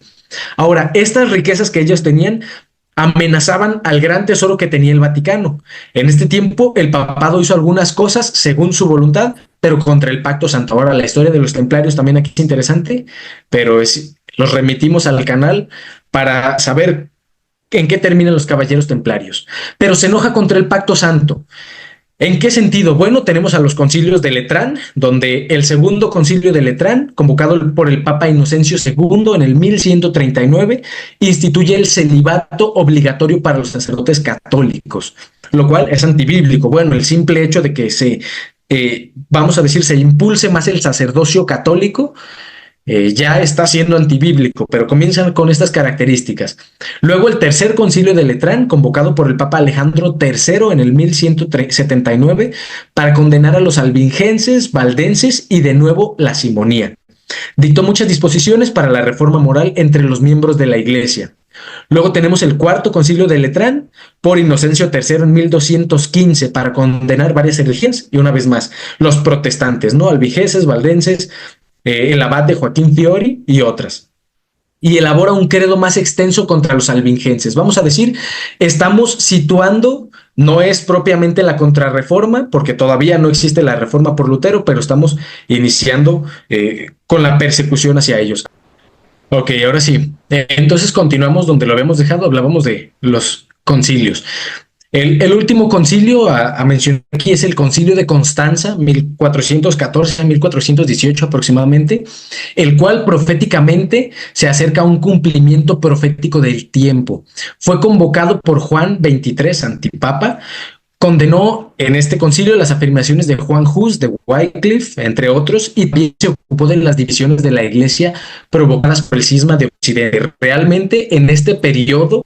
Ahora, estas riquezas que ellos tenían amenazaban al gran tesoro que tenía el Vaticano. En este tiempo, el papado hizo algunas cosas según su voluntad, pero contra el pacto santo. Ahora, la historia de los templarios también aquí es interesante, pero los remitimos al canal para saber en qué terminan los caballeros templarios. Pero se enoja contra el pacto santo. ¿En qué sentido? Bueno, tenemos a los concilios de Letrán, donde el segundo concilio de Letrán, convocado por el Papa Inocencio II en el 1139, instituye el celibato obligatorio para los sacerdotes católicos, lo cual es antibíblico. Bueno, el simple hecho de que vamos a decir, se impulse más el sacerdocio católico, ya está siendo antibíblico, pero comienzan con estas características. Luego el tercer concilio de Letrán, convocado por el Papa Alejandro III en el 1179, para condenar a los albingenses, valdenses y de nuevo la simonía. Dictó muchas disposiciones para la reforma moral entre los miembros de la Iglesia. Luego tenemos el cuarto concilio de Letrán por Inocencio III en 1215 para condenar varias herejías, y una vez más, los protestantes, ¿no? Albigenses, valdenses, el abad de Joaquín Fiori y otras. Y elabora un credo más extenso contra los albingenses. Vamos a decir, estamos situando, no es propiamente la contrarreforma, porque todavía no existe la reforma por Lutero, pero estamos iniciando con la persecución hacia ellos. Ok, ahora sí. Entonces continuamos donde lo habíamos dejado, hablábamos de los concilios. El último concilio a mencionar aquí es el concilio de Constanza, 1414 a 1418 aproximadamente, el cual proféticamente se acerca a un cumplimiento profético del tiempo. Fue convocado por Juan XXIII, antipapa. Condenó en este concilio las afirmaciones de Juan Hus, de Wycliffe, entre otros, y también se ocupó de las divisiones de la Iglesia provocadas por el cisma de Occidente. Realmente en este periodo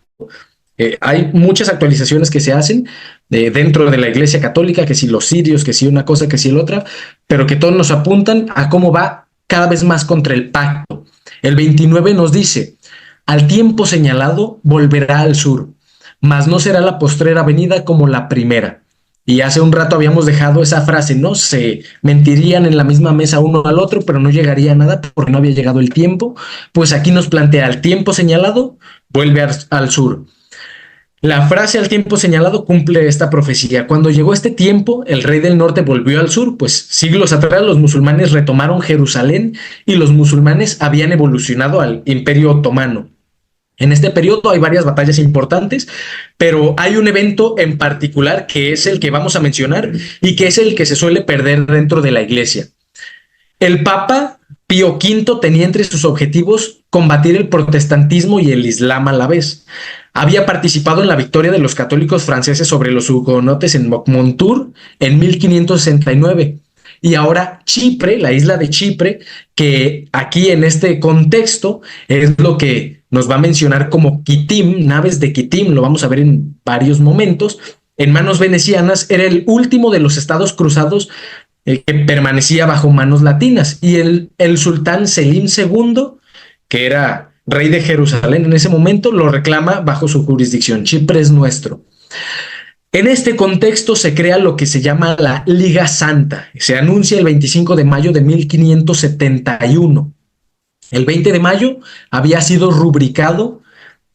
hay muchas actualizaciones que se hacen dentro de la Iglesia Católica, que si los sirios, que si una cosa, que si la otra, pero que todos nos apuntan a cómo va cada vez más contra el pacto. El 29 nos dice: al tiempo señalado volverá al sur, mas no será la postrera venida como la primera. Y hace un rato habíamos dejado esa frase, ¿no? Se mentirían en la misma mesa uno al otro, pero no llegaría a nada porque no había llegado el tiempo. Pues aquí nos plantea: al tiempo señalado vuelve al sur. La frase al tiempo señalado cumple esta profecía. Cuando llegó este tiempo, el rey del norte volvió al sur, pues siglos atrás los musulmanes retomaron Jerusalén y los musulmanes habían evolucionado al Imperio Otomano. En este periodo hay varias batallas importantes, pero hay un evento en particular que es el que vamos a mencionar y que es el que se suele perder dentro de la iglesia. El Papa Pío V tenía entre sus objetivos combatir el protestantismo y el islam a la vez. Había participado en la victoria de los católicos franceses sobre los hugonotes en Montour en 1569. Y ahora Chipre, la isla de Chipre, que aquí en este contexto es lo que nos va a mencionar como Kitim, naves de Kitim, lo vamos a ver en varios momentos, en manos venecianas, era el último de los estados cruzados que permanecía bajo manos latinas, y el sultán Selim II, que era rey de Jerusalén en ese momento, lo reclama bajo su jurisdicción. Chipre es nuestro. En este contexto se crea lo que se llama la Liga Santa. Se anuncia el 25 de mayo de 1571. El 20 de mayo había sido rubricado,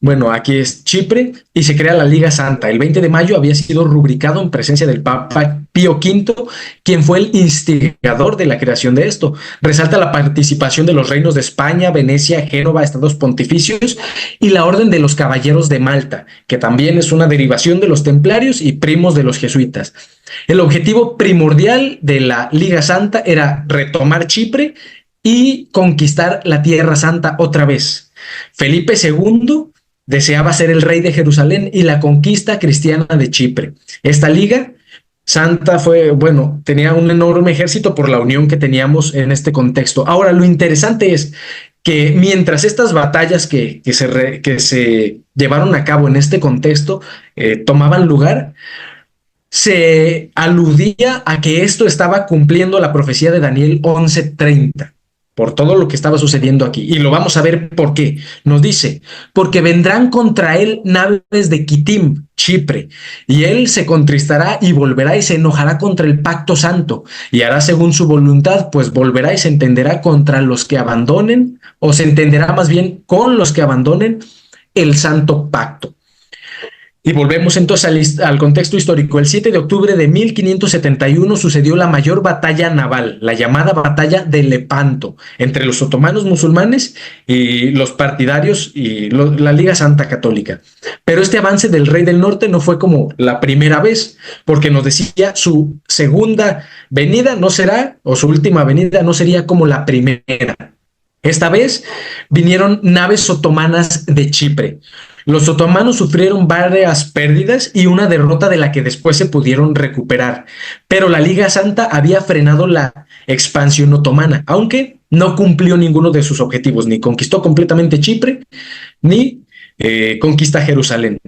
bueno, aquí es Chipre, y se crea la Liga Santa. El 20 de mayo había sido rubricado en presencia del Papa Pío V, quien fue el instigador de la creación de esto. Resalta la participación de los reinos de España, Venecia, Génova, estados pontificios, y la Orden de los Caballeros de Malta, que también es una derivación de los templarios y primos de los jesuitas. El objetivo primordial de la Liga Santa era retomar Chipre y conquistar la Tierra Santa otra vez. Felipe II deseaba ser el rey de Jerusalén y la conquista cristiana de Chipre. Esta Liga Santa tenía un enorme ejército por la unión que teníamos en este contexto. Ahora, lo interesante es que mientras estas batallas que se llevaron a cabo en este contexto tomaban lugar, se aludía a que esto estaba cumpliendo la profecía de Daniel 11:30. Por todo lo que estaba sucediendo aquí. Y lo vamos a ver por qué. Nos dice, porque vendrán contra él naves de Kitim, Chipre, y él se contristará y volverá y se enojará contra el pacto santo, y hará según su voluntad, pues volverá y se entenderá contra los que abandonen, o se entenderá más bien con los que abandonen el santo pacto. Y volvemos entonces al contexto histórico. El 7 de octubre de 1571 sucedió la mayor batalla naval, la llamada batalla de Lepanto, entre los otomanos musulmanes y los partidarios y la Liga Santa Católica. Pero este avance del Rey del Norte no fue como la primera vez, porque nos decía su segunda venida no será, o su última venida no sería como la primera. Esta vez vinieron naves otomanas de Chipre. Los otomanos sufrieron varias pérdidas y una derrota de la que después se pudieron recuperar, pero la Liga Santa había frenado la expansión otomana, aunque no cumplió ninguno de sus objetivos, ni conquistó completamente Chipre, ni conquista Jerusalén.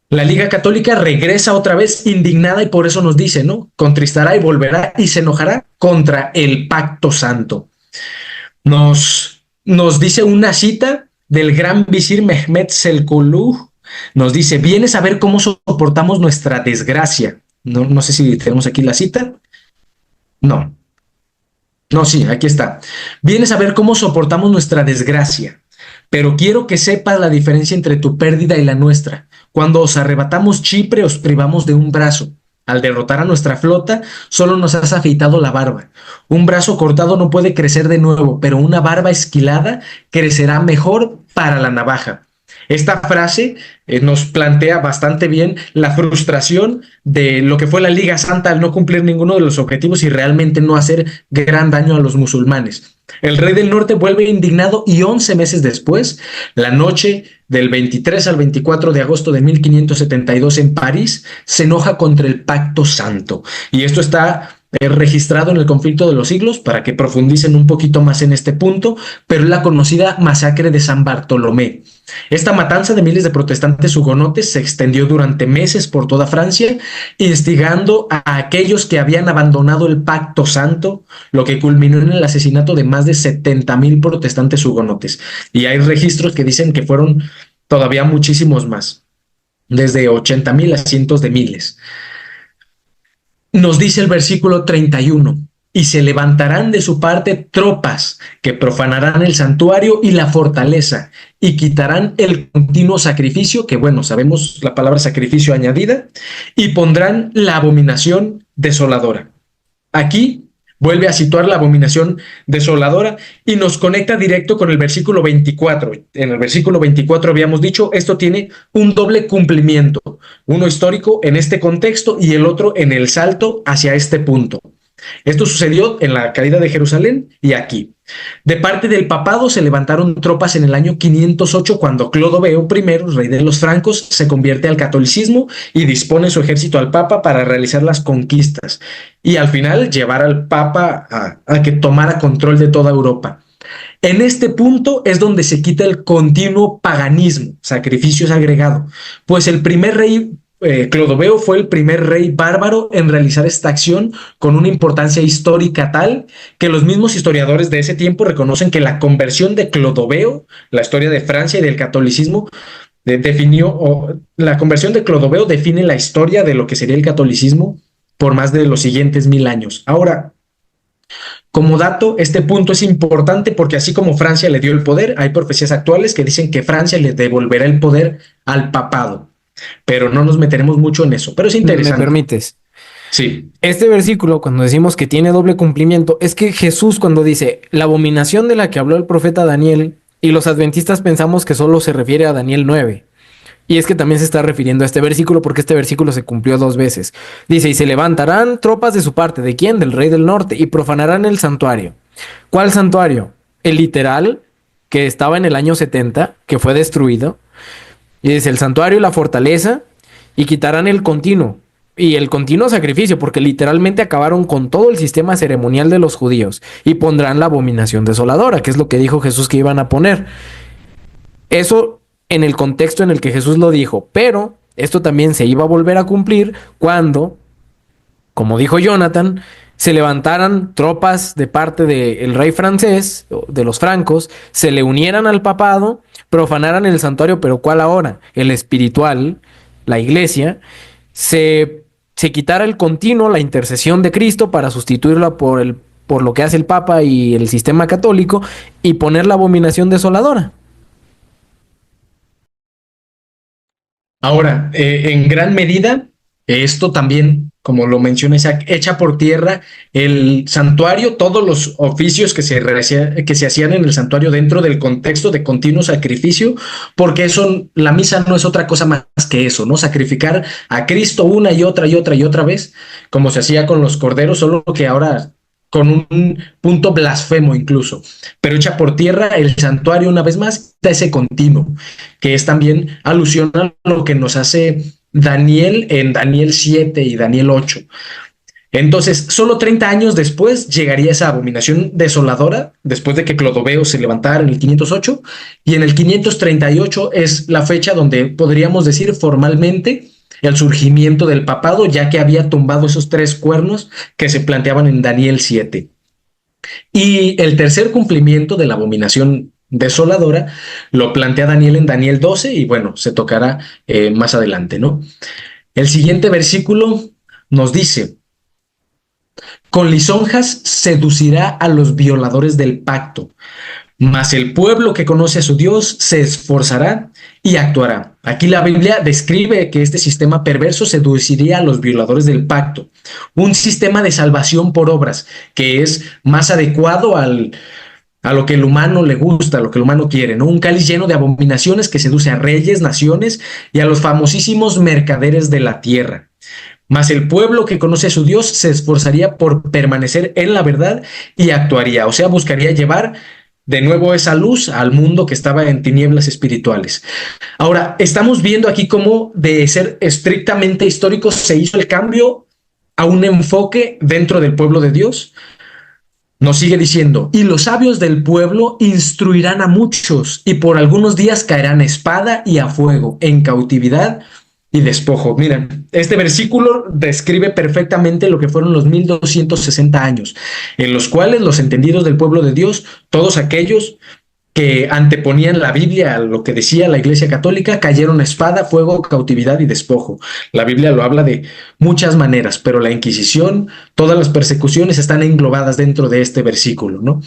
La Liga Católica regresa otra vez indignada y por eso nos dice, ¿no? Contristará y volverá y se enojará contra el pacto santo. Nos dice una cita del gran visir Mehmed Selçuklu, nos dice, vienes a ver cómo soportamos nuestra desgracia. No sé si tenemos aquí la cita. No, sí, aquí está. Vienes a ver cómo soportamos nuestra desgracia, pero quiero que sepas la diferencia entre tu pérdida y la nuestra. Cuando os arrebatamos Chipre, os privamos de un brazo. Al derrotar a nuestra flota, solo nos has afeitado la barba. Un brazo cortado no puede crecer de nuevo, pero una barba esquilada crecerá mejor para la navaja. Esta frase nos plantea bastante bien la frustración de lo que fue la Liga Santa al no cumplir ninguno de los objetivos y realmente no hacer gran daño a los musulmanes. El rey del norte vuelve indignado y 11 meses después, la noche del 23 al 24 de agosto de 1572 en París, se enoja contra el pacto santo. Y esto está registrado en el conflicto de los siglos para que profundicen un poquito más en este punto, pero es la conocida masacre de San Bartolomé. Esta matanza de miles de protestantes hugonotes se extendió durante meses por toda Francia, instigando a aquellos que habían abandonado el pacto santo, lo que culminó en el asesinato de más de 70,000 protestantes hugonotes. Y hay registros que dicen que fueron todavía muchísimos más, desde 80,000 a cientos de miles. Nos dice el versículo 31, y se levantarán de su parte tropas que profanarán el santuario y la fortaleza y quitarán el continuo sacrificio, que bueno, sabemos la palabra sacrificio añadida, y pondrán la abominación desoladora. Aquí vuelve a situar la abominación desoladora y nos conecta directo con el versículo 24. En el versículo 24 habíamos dicho, esto tiene un doble cumplimiento, uno histórico en este contexto y el otro en el salto hacia este punto. Esto sucedió en la caída de Jerusalén y aquí. De parte del papado se levantaron tropas en el año 508 cuando Clodoveo I, rey de los francos, se convierte al catolicismo y dispone su ejército al papa para realizar las conquistas y al final llevar al papa a que tomara control de toda Europa. En este punto es donde se quita el continuo paganismo, sacrificios agregado, pues el primer rey Clodoveo fue el primer rey bárbaro en realizar esta acción con una importancia histórica tal que los mismos historiadores de ese tiempo reconocen que la conversión de Clodoveo, la historia de Francia y del catolicismo, la conversión de Clodoveo define la historia de lo que sería el catolicismo por más de los siguientes 1000 años. Ahora, como dato, este punto es importante porque así como Francia le dio el poder, hay profecías actuales que dicen que Francia le devolverá el poder al papado. Pero no nos meteremos mucho en eso. Pero es interesante. ¿Me permites? Sí. Este versículo, cuando decimos que tiene doble cumplimiento, es que Jesús cuando dice la abominación de la que habló el profeta Daniel, y los adventistas pensamos que solo se refiere a Daniel 9. Y es que también se está refiriendo a este versículo porque este versículo se cumplió 2 veces. Dice, y se levantarán tropas de su parte. ¿De quién? Del rey del norte. Y profanarán el santuario. ¿Cuál santuario? El literal, que estaba en el año 70, que fue destruido. Y dice el santuario y la fortaleza, y quitarán el continuo. Y el continuo sacrificio, porque literalmente acabaron con todo el sistema ceremonial de los judíos. Y pondrán la abominación desoladora, que es lo que dijo Jesús que iban a poner. Eso en el contexto en el que Jesús lo dijo. Pero esto también se iba a volver a cumplir cuando, como dijo Jonathan, se levantaran tropas de parte del rey francés, de los francos, se le unieran al papado, profanaran el santuario, pero ¿cuál ahora? El espiritual, la iglesia, se quitara el continuo, la intercesión de Cristo para sustituirla por lo que hace el Papa y el sistema católico y poner la abominación desoladora. Ahora, en gran medida, esto también, como lo mencioné, se echa por tierra el santuario, todos los oficios que se hacían en el santuario dentro del contexto de continuo sacrificio, porque la misa no es otra cosa más que eso, ¿no? Sacrificar a Cristo una y otra y otra y otra vez, como se hacía con los corderos, solo que ahora con un punto blasfemo incluso, pero echa por tierra el santuario una vez más, ese continuo, que es también alusión a lo que nos hace Daniel en Daniel 7 y Daniel 8. Entonces, solo 30 años después llegaría esa abominación desoladora, después de que Clodoveo se levantara en el 508, y en el 538 es la fecha donde podríamos decir formalmente el surgimiento del papado, ya que había tumbado esos 3 cuernos que se planteaban en Daniel 7. Y el tercer cumplimiento de la abominación desoladora lo plantea Daniel en Daniel 12 y bueno, se tocará más adelante, ¿no? El siguiente versículo nos dice: con lisonjas seducirá a los violadores del pacto, mas el pueblo que conoce a su Dios se esforzará y actuará. Aquí la Biblia describe que este sistema perverso seduciría a los violadores del pacto, un sistema de salvación por obras que es más adecuado a lo que el humano le gusta, a lo que el humano quiere, ¿no? Un cáliz lleno de abominaciones que seduce a reyes, naciones y a los famosísimos mercaderes de la tierra. Mas el pueblo que conoce a su Dios se esforzaría por permanecer en la verdad y actuaría, o sea, buscaría llevar de nuevo esa luz al mundo que estaba en tinieblas espirituales. Ahora, estamos viendo aquí cómo de ser estrictamente histórico se hizo el cambio a un enfoque dentro del pueblo de Dios. Nos sigue diciendo, y los sabios del pueblo instruirán a muchos, y por algunos días caerán espada y a fuego, en cautividad y despojo. Miren, este versículo describe perfectamente lo que fueron los 1260 años, en los cuales los entendidos del pueblo de Dios, todos aquellos que anteponían la Biblia a lo que decía la Iglesia Católica, cayeron a espada, fuego, cautividad y despojo. La Biblia lo habla de muchas maneras, pero la Inquisición, todas las persecuciones están englobadas dentro de este versículo, ¿no?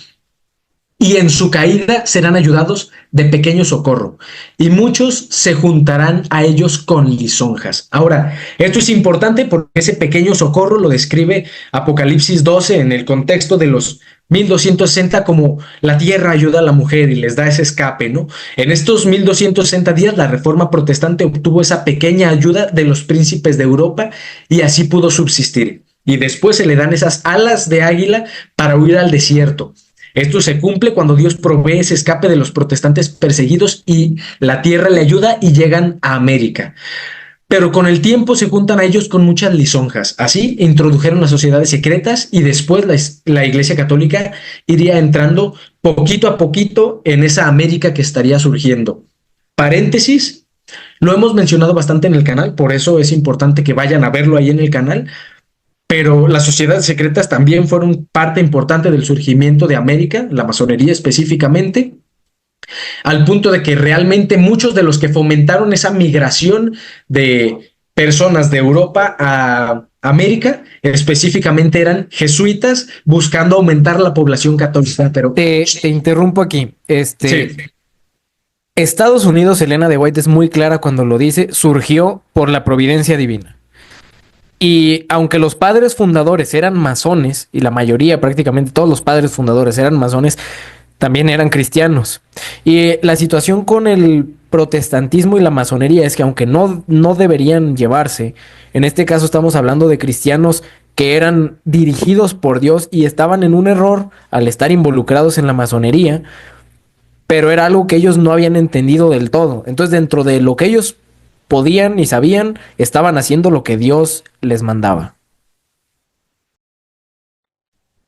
Y en su caída serán ayudados de pequeño socorro, y muchos se juntarán a ellos con lisonjas. Ahora, esto es importante porque ese pequeño socorro lo describe Apocalipsis 12 en el contexto de los 1260 como la tierra ayuda a la mujer y les da ese escape, ¿no? En estos 1260 días la Reforma Protestante obtuvo esa pequeña ayuda de los príncipes de Europa y así pudo subsistir. y después se le dan esas alas de águila para huir al desierto. Esto se cumple cuando Dios provee ese escape de los protestantes perseguidos y la tierra le ayuda y llegan a América. Pero con el tiempo se juntan a ellos con muchas lisonjas. Así introdujeron las sociedades secretas y después la Iglesia Católica iría entrando poquito a poquito en esa América que estaría surgiendo. Paréntesis, lo hemos mencionado bastante en el canal, por eso es importante que vayan a verlo ahí en el canal, pero las sociedades secretas también fueron parte importante del surgimiento de América, la masonería específicamente, al punto de que realmente muchos de los que fomentaron esa migración de personas de Europa a América, específicamente eran jesuitas buscando aumentar la población católica. Pero Te interrumpo aquí. sí, Estados Unidos, Elena de White es muy clara cuando lo dice, surgió por la providencia divina. Y aunque los padres fundadores eran masones, y la mayoría, prácticamente todos los padres fundadores eran masones, también eran cristianos. Y la situación con el protestantismo y la masonería es que aunque no deberían llevarse, en este caso estamos hablando de cristianos que eran dirigidos por Dios y estaban en un error al estar involucrados en la masonería, pero era algo que ellos no habían entendido del todo. Entonces, dentro de lo que ellos podían y sabían, estaban haciendo lo que Dios les mandaba.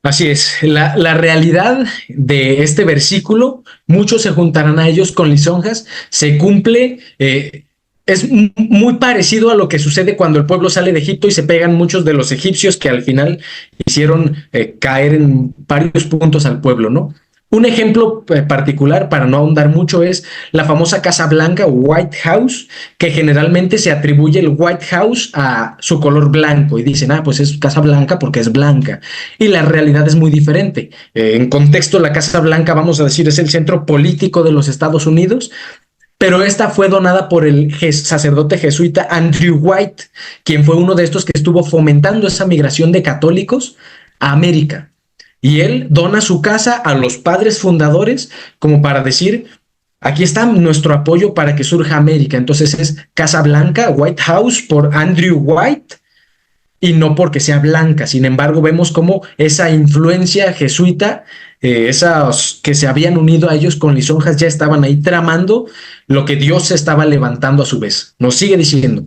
así es. La realidad de este versículo, muchos se juntarán a ellos con lisonjas, se cumple. Es muy parecido a lo que sucede cuando el pueblo sale de Egipto y se pegan muchos de los egipcios que al final hicieron caer en varios puntos al pueblo, ¿no? Un ejemplo particular, para no ahondar mucho, es la famosa Casa Blanca o White House, que generalmente se atribuye el White House a su color blanco y dicen, pues es Casa Blanca porque es blanca. Y la realidad es muy diferente. En contexto, la Casa Blanca, vamos a decir, es el centro político de los Estados Unidos, pero esta fue donada por el sacerdote jesuita Andrew White, quien fue uno de estos que estuvo fomentando esa migración de católicos a América. Y él dona su casa a los padres fundadores como para decir, aquí está nuestro apoyo para que surja América. Entonces es Casa Blanca, White House, por Andrew White, y no porque sea blanca. Sin embargo, vemos cómo esa influencia jesuita, esas que se habían unido a ellos con lisonjas, ya estaban ahí tramando lo que Dios estaba levantando a su vez. Nos sigue diciendo,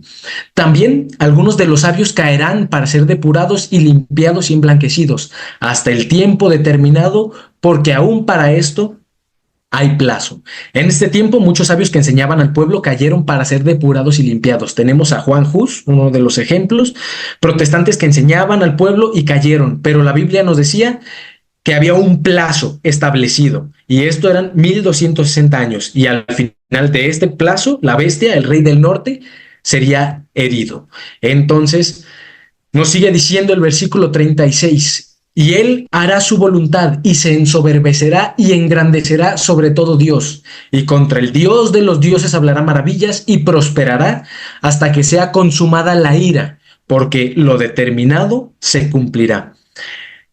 también algunos de los sabios caerán para ser depurados y limpiados y emblanquecidos hasta el tiempo determinado, porque aún para esto hay plazo. En este tiempo, muchos sabios que enseñaban al pueblo cayeron para ser depurados y limpiados. Tenemos a Juan Hus, uno de los ejemplos, protestantes que enseñaban al pueblo y cayeron, pero la Biblia nos decía que había un plazo establecido y esto eran 1260 años y al final de este plazo, la bestia, el rey del norte, sería herido. Entonces, nos sigue diciendo el versículo 36. Y él hará su voluntad y se ensoberbecerá y engrandecerá sobre todo Dios. Y contra el Dios de los dioses hablará maravillas y prosperará hasta que sea consumada la ira, porque lo determinado se cumplirá.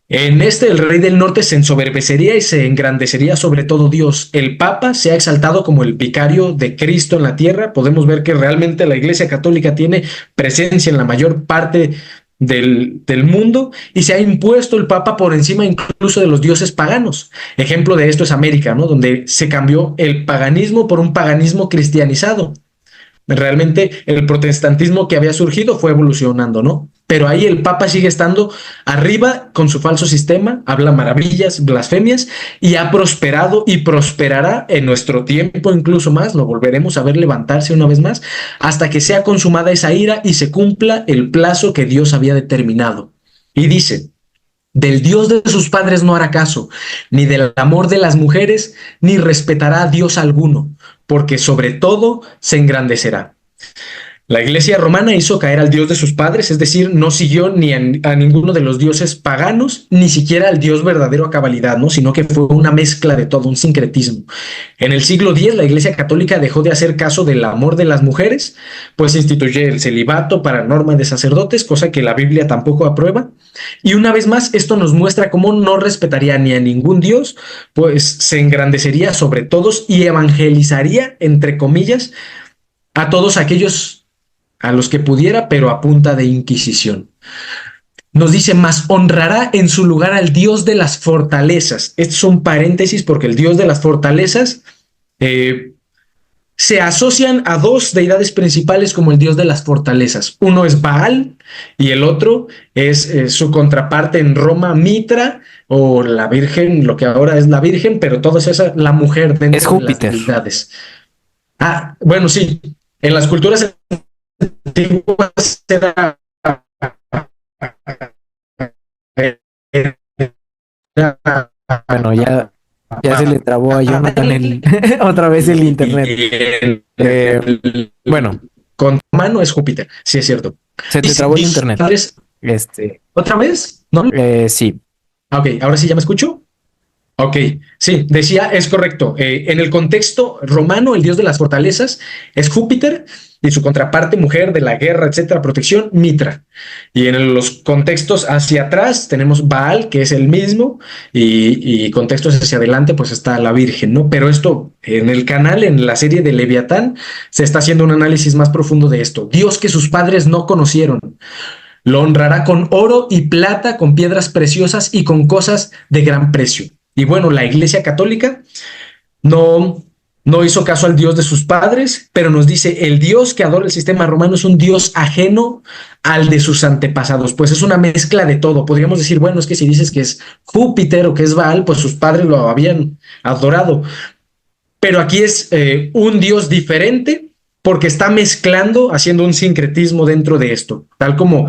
En el rey del norte se ensoberbecería y se engrandecería sobre todo Dios. El Papa se ha exaltado como el vicario de Cristo en la tierra. Podemos ver que realmente la Iglesia Católica tiene presencia en la mayor parte del mundo y se ha impuesto el Papa por encima incluso de los dioses paganos. Ejemplo de esto es América, ¿no? Donde se cambió el paganismo por un paganismo cristianizado. Realmente el protestantismo que había surgido fue evolucionando, ¿no? Pero ahí el Papa sigue estando arriba con su falso sistema, habla maravillas, blasfemias y ha prosperado y prosperará en nuestro tiempo incluso más, lo volveremos a ver levantarse una vez más hasta que sea consumada esa ira y se cumpla el plazo que Dios había determinado. Y dice, del Dios de sus padres no hará caso, ni del amor de las mujeres, ni respetará a Dios alguno, porque sobre todo se engrandecerá. La Iglesia romana hizo caer al Dios de sus padres, es decir, no siguió ni a ninguno de los dioses paganos, ni siquiera al Dios verdadero a cabalidad, ¿no? Sino que fue una mezcla de todo, un sincretismo. En el siglo X, la Iglesia Católica dejó de hacer caso del amor de las mujeres, pues instituyó el celibato para norma de sacerdotes, cosa que la Biblia tampoco aprueba. Y una vez más, esto nos muestra cómo no respetaría ni a ningún Dios, pues se engrandecería sobre todos y evangelizaría, entre comillas, a todos aquellos a los que pudiera, pero a punta de inquisición. nos dice, más honrará en su lugar al Dios de las fortalezas. Esto es un paréntesis porque el Dios de las fortalezas se asocian a dos deidades principales como el Dios de las fortalezas. Uno es Baal y el otro es su contraparte en Roma, Mitra, o la Virgen, lo que ahora es la Virgen, pero todo es esa, la mujer dentro Es de las Júpiter. deidades. Ah, bueno, sí, en las culturas antiguas era Bueno, ya se le trabó a Jonathan otra vez el internet. Bueno, con mano es Júpiter, sí es cierto. se te Y trabó el sus internet. padres, ¿otra vez? ¿No? Sí. Ok, ahora sí ya me escucho. Ok, sí, decía, es correcto. En el contexto romano, el dios de las fortalezas es Júpiter y su contraparte, mujer de la guerra, etcétera, protección, Mitra. Y en los contextos hacia atrás tenemos Baal, que es el mismo, y contextos hacia adelante, pues está la Virgen, ¿no? Pero esto, en el canal, en la serie de Leviatán, se está haciendo un análisis más profundo de esto. Dios que sus padres no conocieron. Lo honrará con oro y plata, con piedras preciosas y con cosas de gran precio. Y bueno, la Iglesia Católica no hizo caso al Dios de sus padres, pero nos dice, el Dios que adora el sistema romano es un Dios ajeno al de sus antepasados, pues es una mezcla de todo. Podríamos decir, bueno, es que si dices que es Júpiter o que es Baal, pues sus padres lo habían adorado. Pero aquí es un Dios diferente porque está mezclando, haciendo un sincretismo dentro de esto, tal como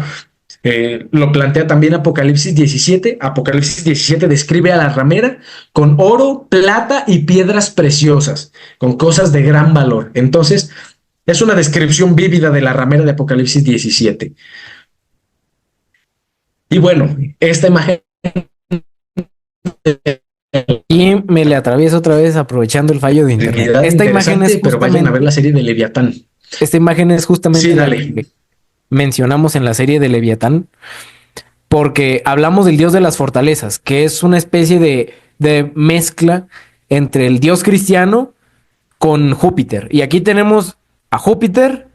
lo plantea también Apocalipsis 17. Apocalipsis 17 describe a la ramera con oro, plata y piedras preciosas, con cosas de gran valor. Entonces, es una descripción vívida de la ramera de Apocalipsis 17. Y bueno, esta imagen... Y me le atravieso otra vez aprovechando el fallo de internet. Esta imagen es pero vayan a ver la serie de Leviatán. Esta imagen es justamente Sí, la que mencionamos en la serie de Leviatán, porque hablamos del dios de las fortalezas, que es una especie de mezcla entre el dios cristiano con Júpiter. Y aquí tenemos a Júpiter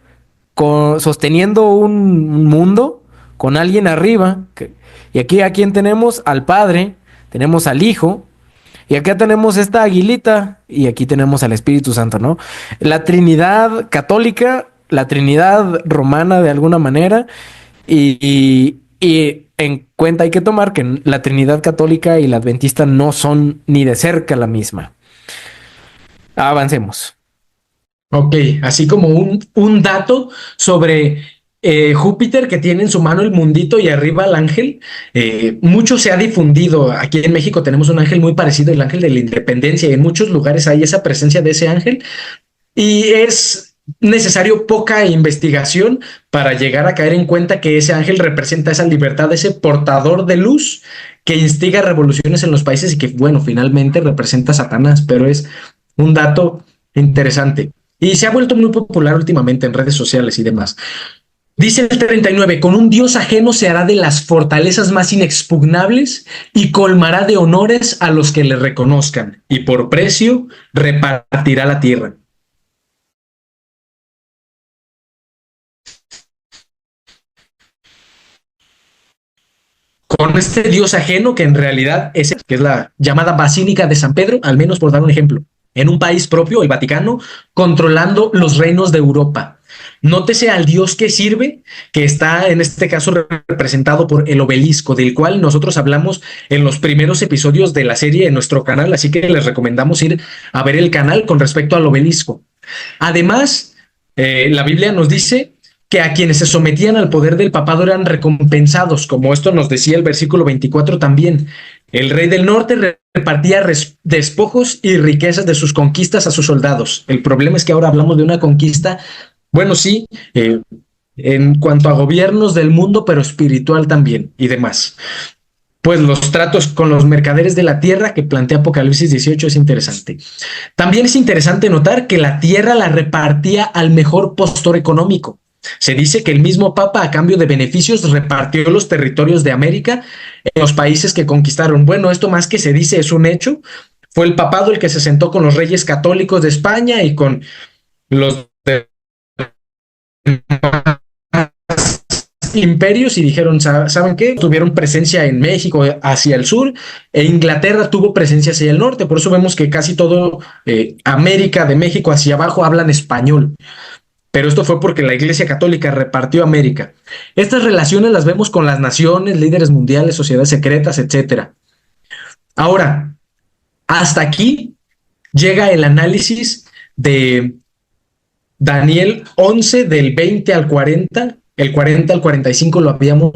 sosteniendo un mundo con alguien arriba. Y aquí a quien tenemos al Padre, tenemos al Hijo. Y acá tenemos esta aguilita y aquí tenemos al Espíritu Santo, ¿no? La Trinidad católica, la Trinidad romana de alguna manera, y en cuenta hay que tomar que la Trinidad católica y la adventista no son ni de cerca la misma. Avancemos. Ok, así como un dato sobre Júpiter, que tiene en su mano el mundito y arriba el ángel. Mucho se ha difundido. Aquí en México tenemos un ángel muy parecido, el ángel de la independencia, y en muchos lugares hay esa presencia de ese ángel. Y es necesario poca investigación para llegar a caer en cuenta que ese ángel representa esa libertad, ese portador de luz que instiga revoluciones en los países y que, bueno, finalmente representa a Satanás, pero es un dato interesante. Y se ha vuelto muy popular últimamente en redes sociales y demás. Dice el 39, con un Dios ajeno se hará de las fortalezas más inexpugnables y colmará de honores a los que le reconozcan, y por precio repartirá la tierra. Con este Dios ajeno, que en realidad que es la llamada Basílica de San Pedro, al menos por dar un ejemplo, en un país propio, el Vaticano, controlando los reinos de Europa. Nótese al Dios que sirve, que está en este caso representado por el obelisco, del cual nosotros hablamos en los primeros episodios de la serie en nuestro canal, así que les recomendamos ir a ver el canal con respecto al obelisco. Además, la Biblia nos dice que a quienes se sometían al poder del papado eran recompensados, como esto nos decía el versículo 24 también. El rey del norte repartía despojos y riquezas de sus conquistas a sus soldados. El problema es que ahora hablamos de una conquista, bueno, sí, en cuanto a gobiernos del mundo, pero espiritual también y demás. Pues los tratos con los mercaderes de la tierra que plantea Apocalipsis 18 es interesante. También es interesante notar que la tierra la repartía al mejor postor económico. Se dice que el mismo Papa, a cambio de beneficios, repartió los territorios de América en los países que conquistaron. Bueno, esto más que se dice es un hecho. Fue el papado el que se sentó con los reyes católicos de España y con los imperios y dijeron, ¿saben qué? Tuvieron presencia en México hacia el sur e Inglaterra tuvo presencia hacia el norte. Por eso vemos que casi todo América de México hacia abajo hablan español. Pero esto fue porque la Iglesia Católica repartió América. Estas relaciones las vemos con las naciones, líderes mundiales, sociedades secretas, etcétera. Ahora, hasta aquí llega el análisis de Daniel 11 del 20 al 40. El 40 al 45 lo habíamos...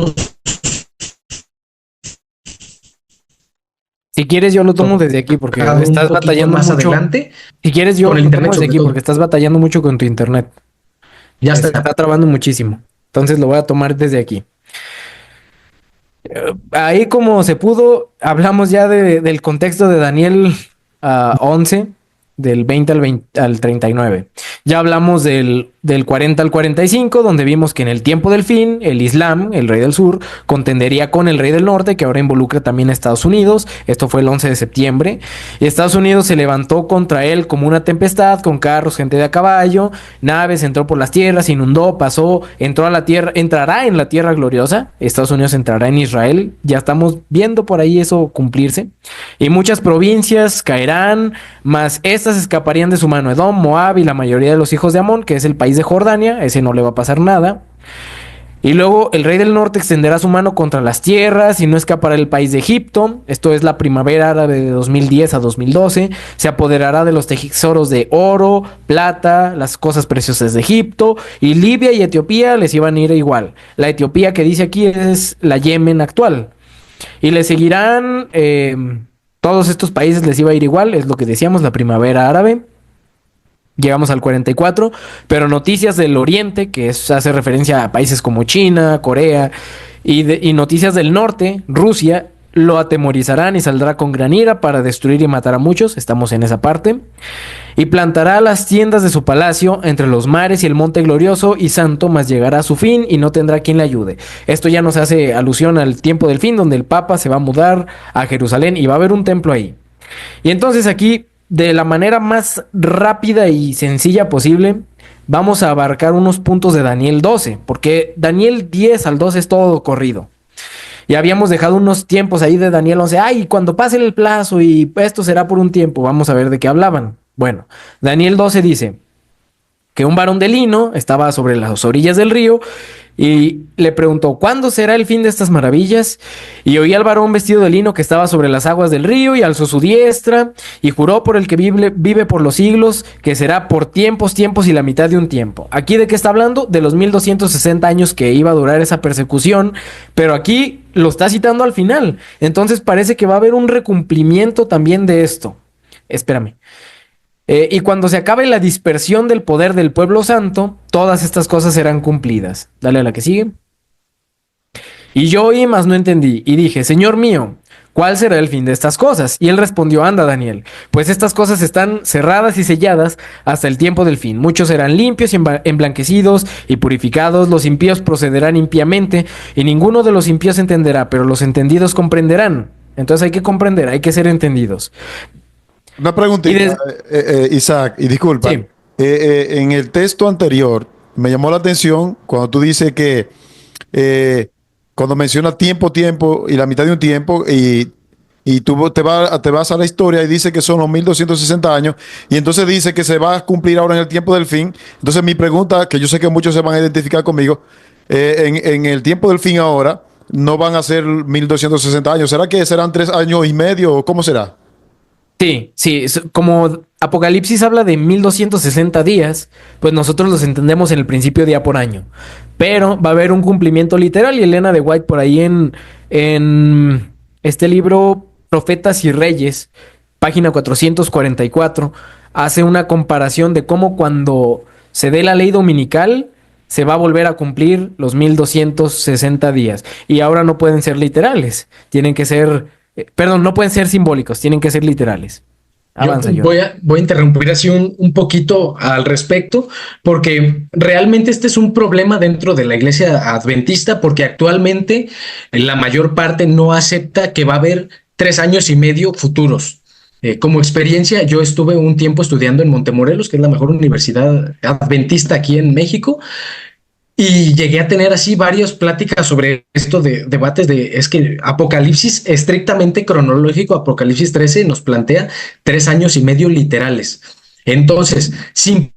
Si quieres yo lo tomo desde aquí porque estás batallando más mucho. Adelante. Si quieres yo con el lo internet tomo desde aquí todo. porque estás batallando mucho con tu internet. Ya Se está. está trabando muchísimo. Entonces lo voy a tomar desde aquí. Ahí como se pudo, hablamos ya del contexto de Daniel 11, del 20 al 39. Ya hablamos del 40 al 45, donde vimos que en el tiempo del fin, el Islam, el rey del sur, contendería con el rey del norte, que ahora involucra también a Estados Unidos. Esto fue el 11 de septiembre. Y Estados Unidos se levantó contra él como una tempestad, con carros, gente de a caballo, naves, entró por las tierras, inundó, pasó, entró a la tierra, entrará en la tierra gloriosa. Estados Unidos entrará en Israel. Ya estamos viendo por ahí eso cumplirse. Y muchas provincias caerán, mas estas escaparían de su mano. Edom, Moab y la mayoría de los hijos de Amón, que es el país de Jordania, ese no le va a pasar nada. Y luego el rey del norte extenderá su mano contra las tierras y no escapará el país de Egipto. Esto es la primavera árabe de 2010 a 2012. Se apoderará de los tesoros de oro, plata, las cosas preciosas de Egipto. Y Libia y Etiopía les iban a ir igual. La Etiopía que dice aquí es la Yemen actual. Y le seguirán... todos estos países les iba a ir igual, es lo que decíamos, la primavera árabe. Llegamos al 44, pero noticias del oriente, que hace referencia a países como China, Corea, y noticias del norte, Rusia, lo atemorizarán y saldrá con gran ira para destruir y matar a muchos, estamos en esa parte. Y plantará las tiendas de su palacio entre los mares y el monte glorioso y santo, mas llegará a su fin y no tendrá quien le ayude. Esto ya nos hace alusión al tiempo del fin, donde el Papa se va a mudar a Jerusalén y va a haber un templo ahí. Y entonces aquí, de la manera más rápida y sencilla posible, vamos a abarcar unos puntos de Daniel 12, porque Daniel 10 al 12 es todo corrido. Y habíamos dejado unos tiempos ahí de Daniel 11. Ay, cuando pase el plazo y esto será por un tiempo, vamos a ver de qué hablaban. Bueno, Daniel 12 dice que un varón de lino estaba sobre las orillas del río y le preguntó, ¿cuándo será el fin de estas maravillas? Y oí al varón vestido de lino que estaba sobre las aguas del río y alzó su diestra y juró por el que vive por los siglos, que será por tiempos y la mitad de un tiempo. ¿Aquí de qué está hablando? De los 1260 años que iba a durar esa persecución, pero aquí lo está citando al final. Entonces parece que va a haber un recumplimiento también de esto. Espérame. Y cuando se acabe la dispersión del poder del pueblo santo, todas estas cosas serán cumplidas. Dale a la que sigue. Y yo oí, mas no entendí, y dije, Señor mío, ¿cuál será el fin de estas cosas? Y él respondió, anda, Daniel, pues estas cosas están cerradas y selladas hasta el tiempo del fin. Muchos serán limpios y emblanquecidos y purificados, los impíos procederán impíamente, y ninguno de los impíos entenderá, pero los entendidos comprenderán. Entonces hay que comprender, hay que ser entendidos. Una preguntita, Isaac, y disculpa. Sí. En el texto anterior me llamó la atención cuando tú dices que cuando menciona tiempo y la mitad de un tiempo y tú te vas a la historia y dice que son los 1260 años y entonces dice que se va a cumplir ahora en el tiempo del fin. Entonces mi pregunta, que yo sé que muchos se van a identificar conmigo, en el tiempo del fin ahora no van a ser 1260 años. ¿Será que serán 3 años y medio o cómo será? Sí, como Apocalipsis habla de 1260 días, pues nosotros los entendemos en el principio día por año. Pero va a haber un cumplimiento literal y Elena de White por ahí en este libro Profetas y Reyes, página 444, hace una comparación de cómo cuando se dé la ley dominical se va a volver a cumplir los 1260 días. Y ahora no pueden ser literales, tienen que ser... Perdón, no pueden ser simbólicos, tienen que ser literales. Avanza, yo. Voy a interrumpir así un poquito al respecto, porque realmente este es un problema dentro de la iglesia adventista, porque actualmente la mayor parte no acepta que va a haber 3 años y medio futuros. Como experiencia, yo estuve un tiempo estudiando en Montemorelos, que es la mejor universidad adventista aquí en México, Y llegué a tener así varias pláticas sobre esto de debates de, es que Apocalipsis, estrictamente cronológico, Apocalipsis 13 nos plantea 3 años y medio literales. Entonces, sin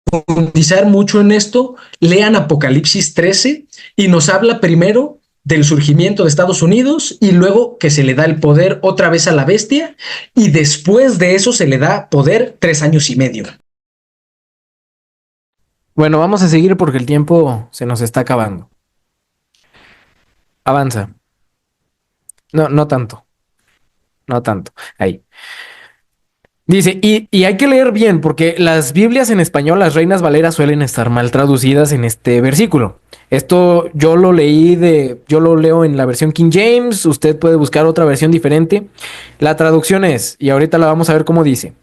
profundizar mucho en esto, lean Apocalipsis 13 y nos habla primero del surgimiento de Estados Unidos y luego que se le da el poder otra vez a la bestia y después de eso se le da poder 3 años y medio. Bueno, vamos a seguir porque el tiempo se nos está acabando. Avanza. No, no tanto. No tanto. Ahí. Dice, y hay que leer bien, porque las Biblias en español, las Reinas Valeras, suelen estar mal traducidas en este versículo. Esto yo lo leo en la versión King James, usted puede buscar otra versión diferente. La traducción es, y ahorita la vamos a ver cómo dice.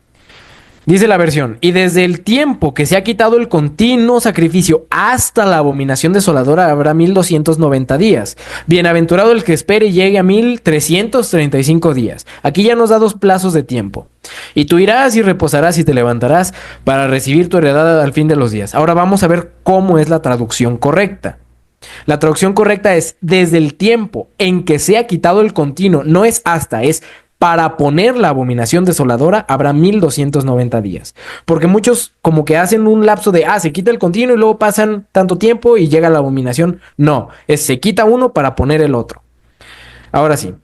Dice la versión, y desde el tiempo que se ha quitado el continuo sacrificio hasta la abominación desoladora habrá 1290 días. Bienaventurado el que espere y llegue a 1335 días. Aquí ya nos da 2 plazos de tiempo. Y tú irás y reposarás y te levantarás para recibir tu heredad al fin de los días. Ahora vamos a ver cómo es la traducción correcta. La traducción correcta es desde el tiempo en que se ha quitado el continuo, no es hasta, es para poner la abominación desoladora habrá 1290 días. Porque muchos como que hacen un lapso de, se quita el continuo y luego pasan tanto tiempo y llega la abominación. No, se quita uno para poner el otro. Ahora sí,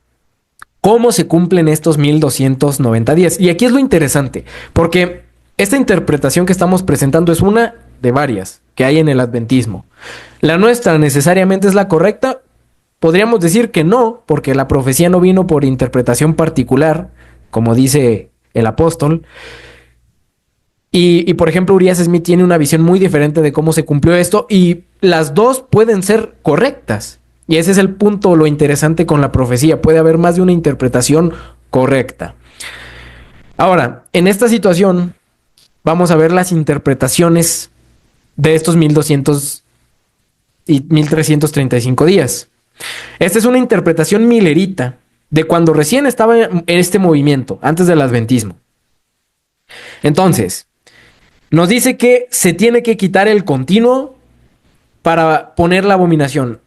¿cómo se cumplen estos 1290 días? Y aquí es lo interesante, porque esta interpretación que estamos presentando es una de varias que hay en el adventismo. La nuestra necesariamente es la correcta. Podríamos decir que no, porque la profecía no vino por interpretación particular, como dice el apóstol. Y por ejemplo, Urias Smith tiene una visión muy diferente de cómo se cumplió esto, y las dos pueden ser correctas. Y ese es el punto, lo interesante con la profecía. Puede haber más de una interpretación correcta. Ahora, en esta situación, vamos a ver las interpretaciones de estos 1200 y 1335 días. Esta es una interpretación millerita de cuando recién estaba en este movimiento, antes del adventismo. Entonces, nos dice que se tiene que quitar el continuo para poner la abominación.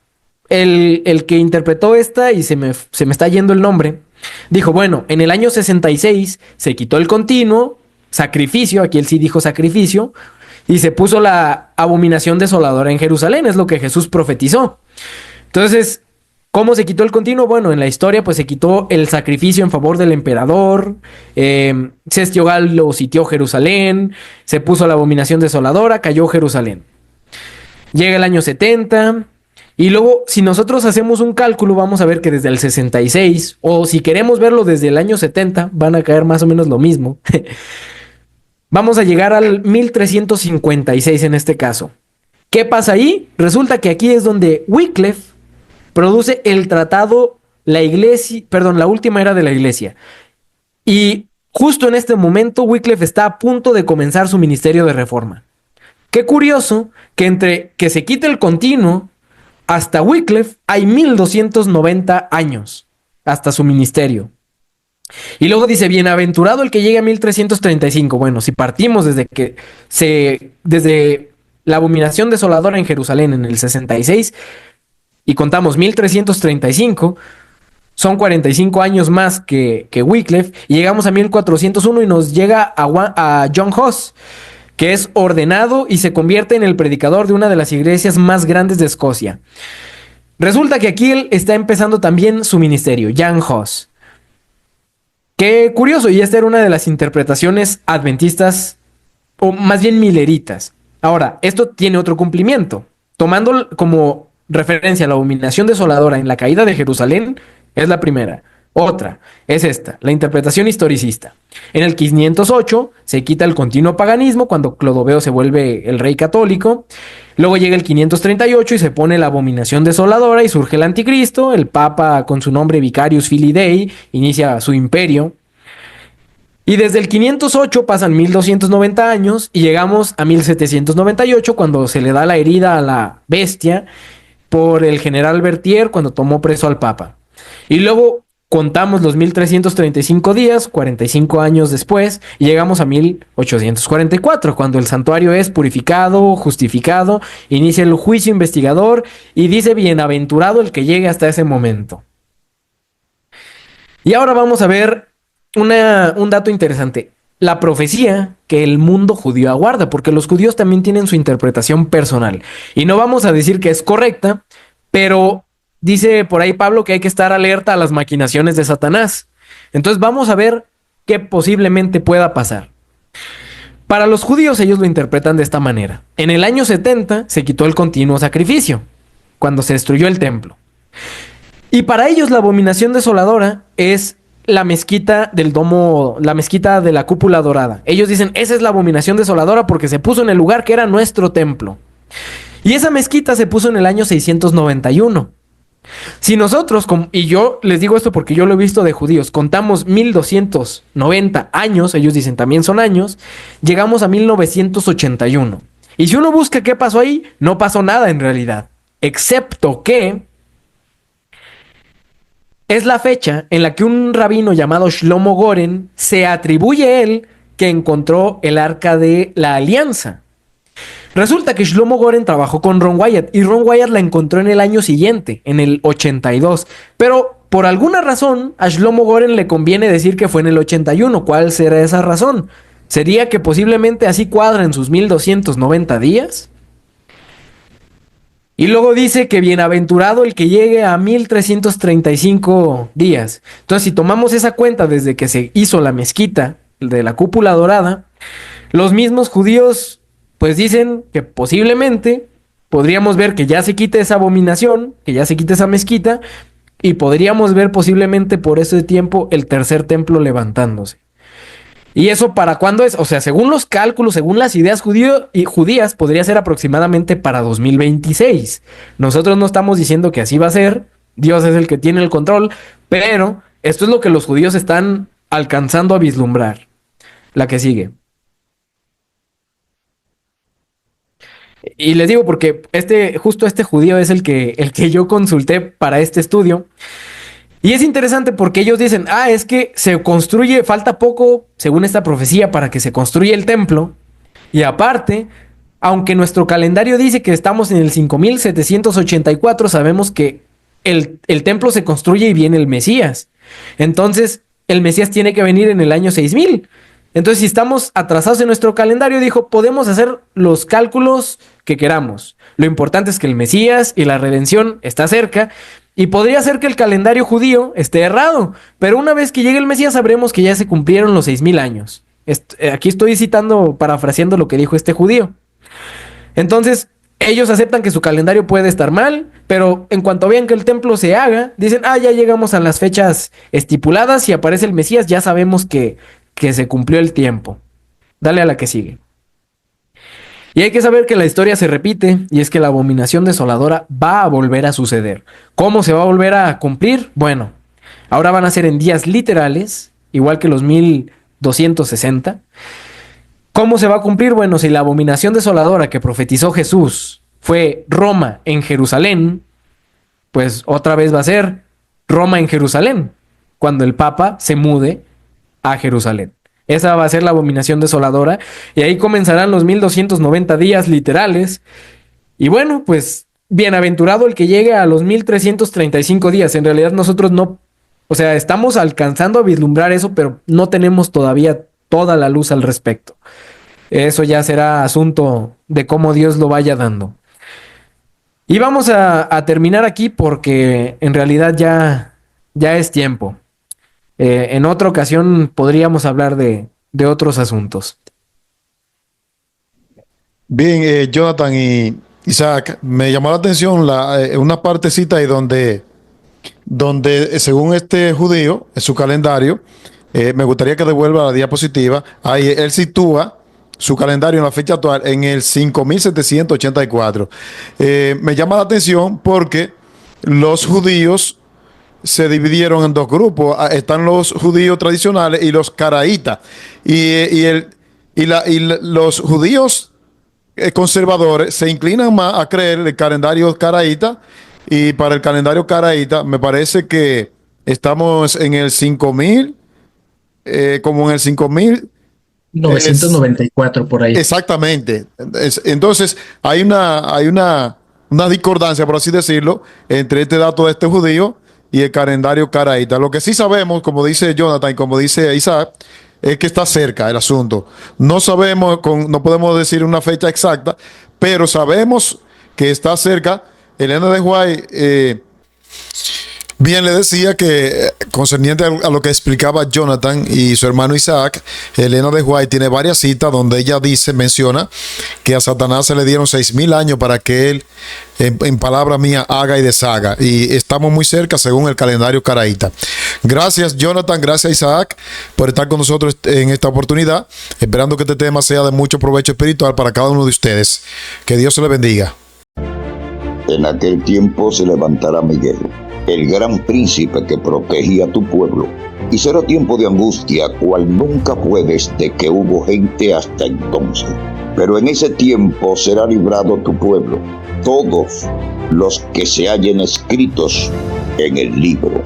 El que interpretó esta, y se me está yendo el nombre, dijo, bueno, en el año 66 se quitó el continuo, sacrificio, aquí él sí dijo sacrificio, y se puso la abominación desoladora en Jerusalén, es lo que Jesús profetizó. Entonces, ¿cómo se quitó el continuo? En la historia pues se quitó el sacrificio en favor del emperador, Cestiogalo sitió Jerusalén, se puso la abominación desoladora, cayó Jerusalén. Llega el año 70 y luego si nosotros hacemos un cálculo vamos a ver que desde el 66, o si queremos verlo desde el año 70, van a caer más o menos lo mismo. Vamos a llegar al 1356 en este caso. ¿Qué pasa ahí? Resulta que aquí es donde Wycliffe produce el tratado La última era de la iglesia. Y justo en este momento Wycliffe está a punto de comenzar su ministerio de reforma. Qué curioso que entre que se quite el continuo hasta Wycliffe hay 1290 años hasta su ministerio. Y luego dice, bienaventurado el que llegue a 1335. Bueno, si partimos desde la abominación desoladora en Jerusalén en el 66 y contamos 1335, son 45 años más que Wycliffe, y llegamos a 1401 y nos llega a John Huss, que es ordenado y se convierte en el predicador de una de las iglesias más grandes de Escocia. Resulta que aquí él está empezando también su ministerio, John Huss. Qué curioso, y esta era una de las interpretaciones adventistas, o más bien milleritas. Ahora, esto tiene otro cumplimiento. Tomando como referencia la abominación desoladora en la caída de Jerusalén, es la primera. Otra es esta, la interpretación historicista. En el 508 se quita el continuo paganismo cuando Clodoveo se vuelve el rey católico. Luego llega el 538 y se pone la abominación desoladora y surge el anticristo. El papa, con su nombre Vicarius Filii Dei, inicia su imperio. Y desde el 508 pasan 1290 años y llegamos a 1798 cuando se le da la herida a la bestia por el general Berthier cuando tomó preso al papa. Y luego contamos los 1335 días, 45 años después, y llegamos a 1844, cuando el santuario es purificado, justificado, inicia el juicio investigador y dice bienaventurado el que llegue hasta ese momento. Y ahora vamos a ver un dato interesante. La profecía que el mundo judío aguarda, porque los judíos también tienen su interpretación personal. Y no vamos a decir que es correcta, pero dice por ahí Pablo que hay que estar alerta a las maquinaciones de Satanás. Entonces vamos a ver qué posiblemente pueda pasar. Para los judíos ellos lo interpretan de esta manera. En el año 70 se quitó el continuo sacrificio, cuando se destruyó el templo. Y para ellos la abominación desoladora es la mezquita del domo, la mezquita de la cúpula dorada. Ellos dicen, esa es la abominación desoladora porque se puso en el lugar que era nuestro templo. Y esa mezquita se puso en el año 691. Si nosotros, y yo les digo esto porque yo lo he visto de judíos, contamos 1290 años, ellos dicen también son años, llegamos a 1981. Y si uno busca qué pasó ahí, no pasó nada en realidad, excepto que es la fecha en la que un rabino llamado Shlomo Goren se atribuye a él que encontró el arca de la alianza. Resulta que Shlomo Goren trabajó con Ron Wyatt y Ron Wyatt la encontró en el año siguiente, en el 82. Pero por alguna razón a Shlomo Goren le conviene decir que fue en el 81. ¿Cuál será esa razón? ¿Sería que posiblemente así cuadran sus 1290 días? Y luego dice que bienaventurado el que llegue a 1335 días. Entonces, si tomamos esa cuenta desde que se hizo la mezquita de la cúpula dorada, los mismos judíos pues dicen que posiblemente podríamos ver que ya se quite esa abominación, que ya se quite esa mezquita, y podríamos ver posiblemente por ese tiempo el tercer templo levantándose. ¿Y eso para cuándo es? O sea, según los cálculos, según las ideas judías, podría ser aproximadamente para 2026. Nosotros no estamos diciendo que así va a ser, Dios es el que tiene el control, pero esto es lo que los judíos están alcanzando a vislumbrar. La que sigue. Y les digo porque justo este judío es el que yo consulté para este estudio. Y es interesante porque ellos dicen, es que se construye, falta poco, según esta profecía, para que se construya el templo. Y aparte, aunque nuestro calendario dice que estamos en el 5784, sabemos que el templo se construye y viene el Mesías. Entonces, el Mesías tiene que venir en el año 6000. Entonces, si estamos atrasados en nuestro calendario, dijo, podemos hacer los cálculos que queramos. Lo importante es que el Mesías y la redención está cerca. Y podría ser que el calendario judío esté errado, pero una vez que llegue el Mesías sabremos que ya se cumplieron los 6000 años. Aquí estoy citando, parafraseando lo que dijo este judío. Entonces, ellos aceptan que su calendario puede estar mal, pero en cuanto vean que el templo se haga, dicen, ya llegamos a las fechas estipuladas y aparece el Mesías, ya sabemos que se cumplió el tiempo. Dale a la que sigue. Y hay que saber que la historia se repite, y es que la abominación desoladora va a volver a suceder. ¿Cómo se va a volver a cumplir? Bueno, ahora van a ser en días literales, igual que los 1260. ¿Cómo se va a cumplir? Bueno, si la abominación desoladora que profetizó Jesús fue Roma en Jerusalén, pues otra vez va a ser Roma en Jerusalén, cuando el Papa se mude a Jerusalén. Esa va a ser la abominación desoladora. Y ahí comenzarán los 1290 días literales. Y bueno, pues bienaventurado el que llegue a los 1335 días. En realidad nosotros no, o sea, estamos alcanzando a vislumbrar eso, pero no tenemos todavía toda la luz al respecto. Eso ya será asunto de cómo Dios lo vaya dando. Y vamos a terminar aquí porque en realidad ya es tiempo. En otra ocasión podríamos hablar de otros asuntos. Bien, Jonathan y Isaac, me llamó la atención una partecita ahí donde según este judío, en su calendario, me gustaría que devuelva la diapositiva. Ahí él sitúa su calendario en la fecha actual en el 5784. Me llama la atención porque los judíos se dividieron en dos grupos. Están los judíos tradicionales y los caraítas. Los judíos conservadores se inclinan más a creer el calendario caraíta. Y para el calendario caraíta me parece que estamos en el 5000, como en el 5000. 994 por ahí. Exactamente. Entonces, hay una discordancia, por así decirlo, entre este dato de este judío y el calendario caraíta. Lo que sí sabemos, como dice Jonathan y como dice Isaac, es que está cerca el asunto. No sabemos, no podemos decir una fecha exacta, pero sabemos que está cerca. Elena de White, bien, le decía que concerniente a lo que explicaba Jonathan y su hermano Isaac, Elena de White tiene varias citas donde ella menciona que a Satanás se le dieron 6000 años para que él, en palabra mía, haga y deshaga. Y estamos muy cerca según el calendario caraíta. Gracias, Jonathan, gracias, Isaac, por estar con nosotros en esta oportunidad, esperando que este tema sea de mucho provecho espiritual para cada uno de ustedes. Que Dios se le bendiga. En aquel tiempo se levantará Miguel, el gran príncipe que protegía a tu pueblo, y será tiempo de angustia cual nunca fue desde que hubo gente hasta entonces. Pero en ese tiempo será librado tu pueblo, todos los que se hallen escritos en el libro.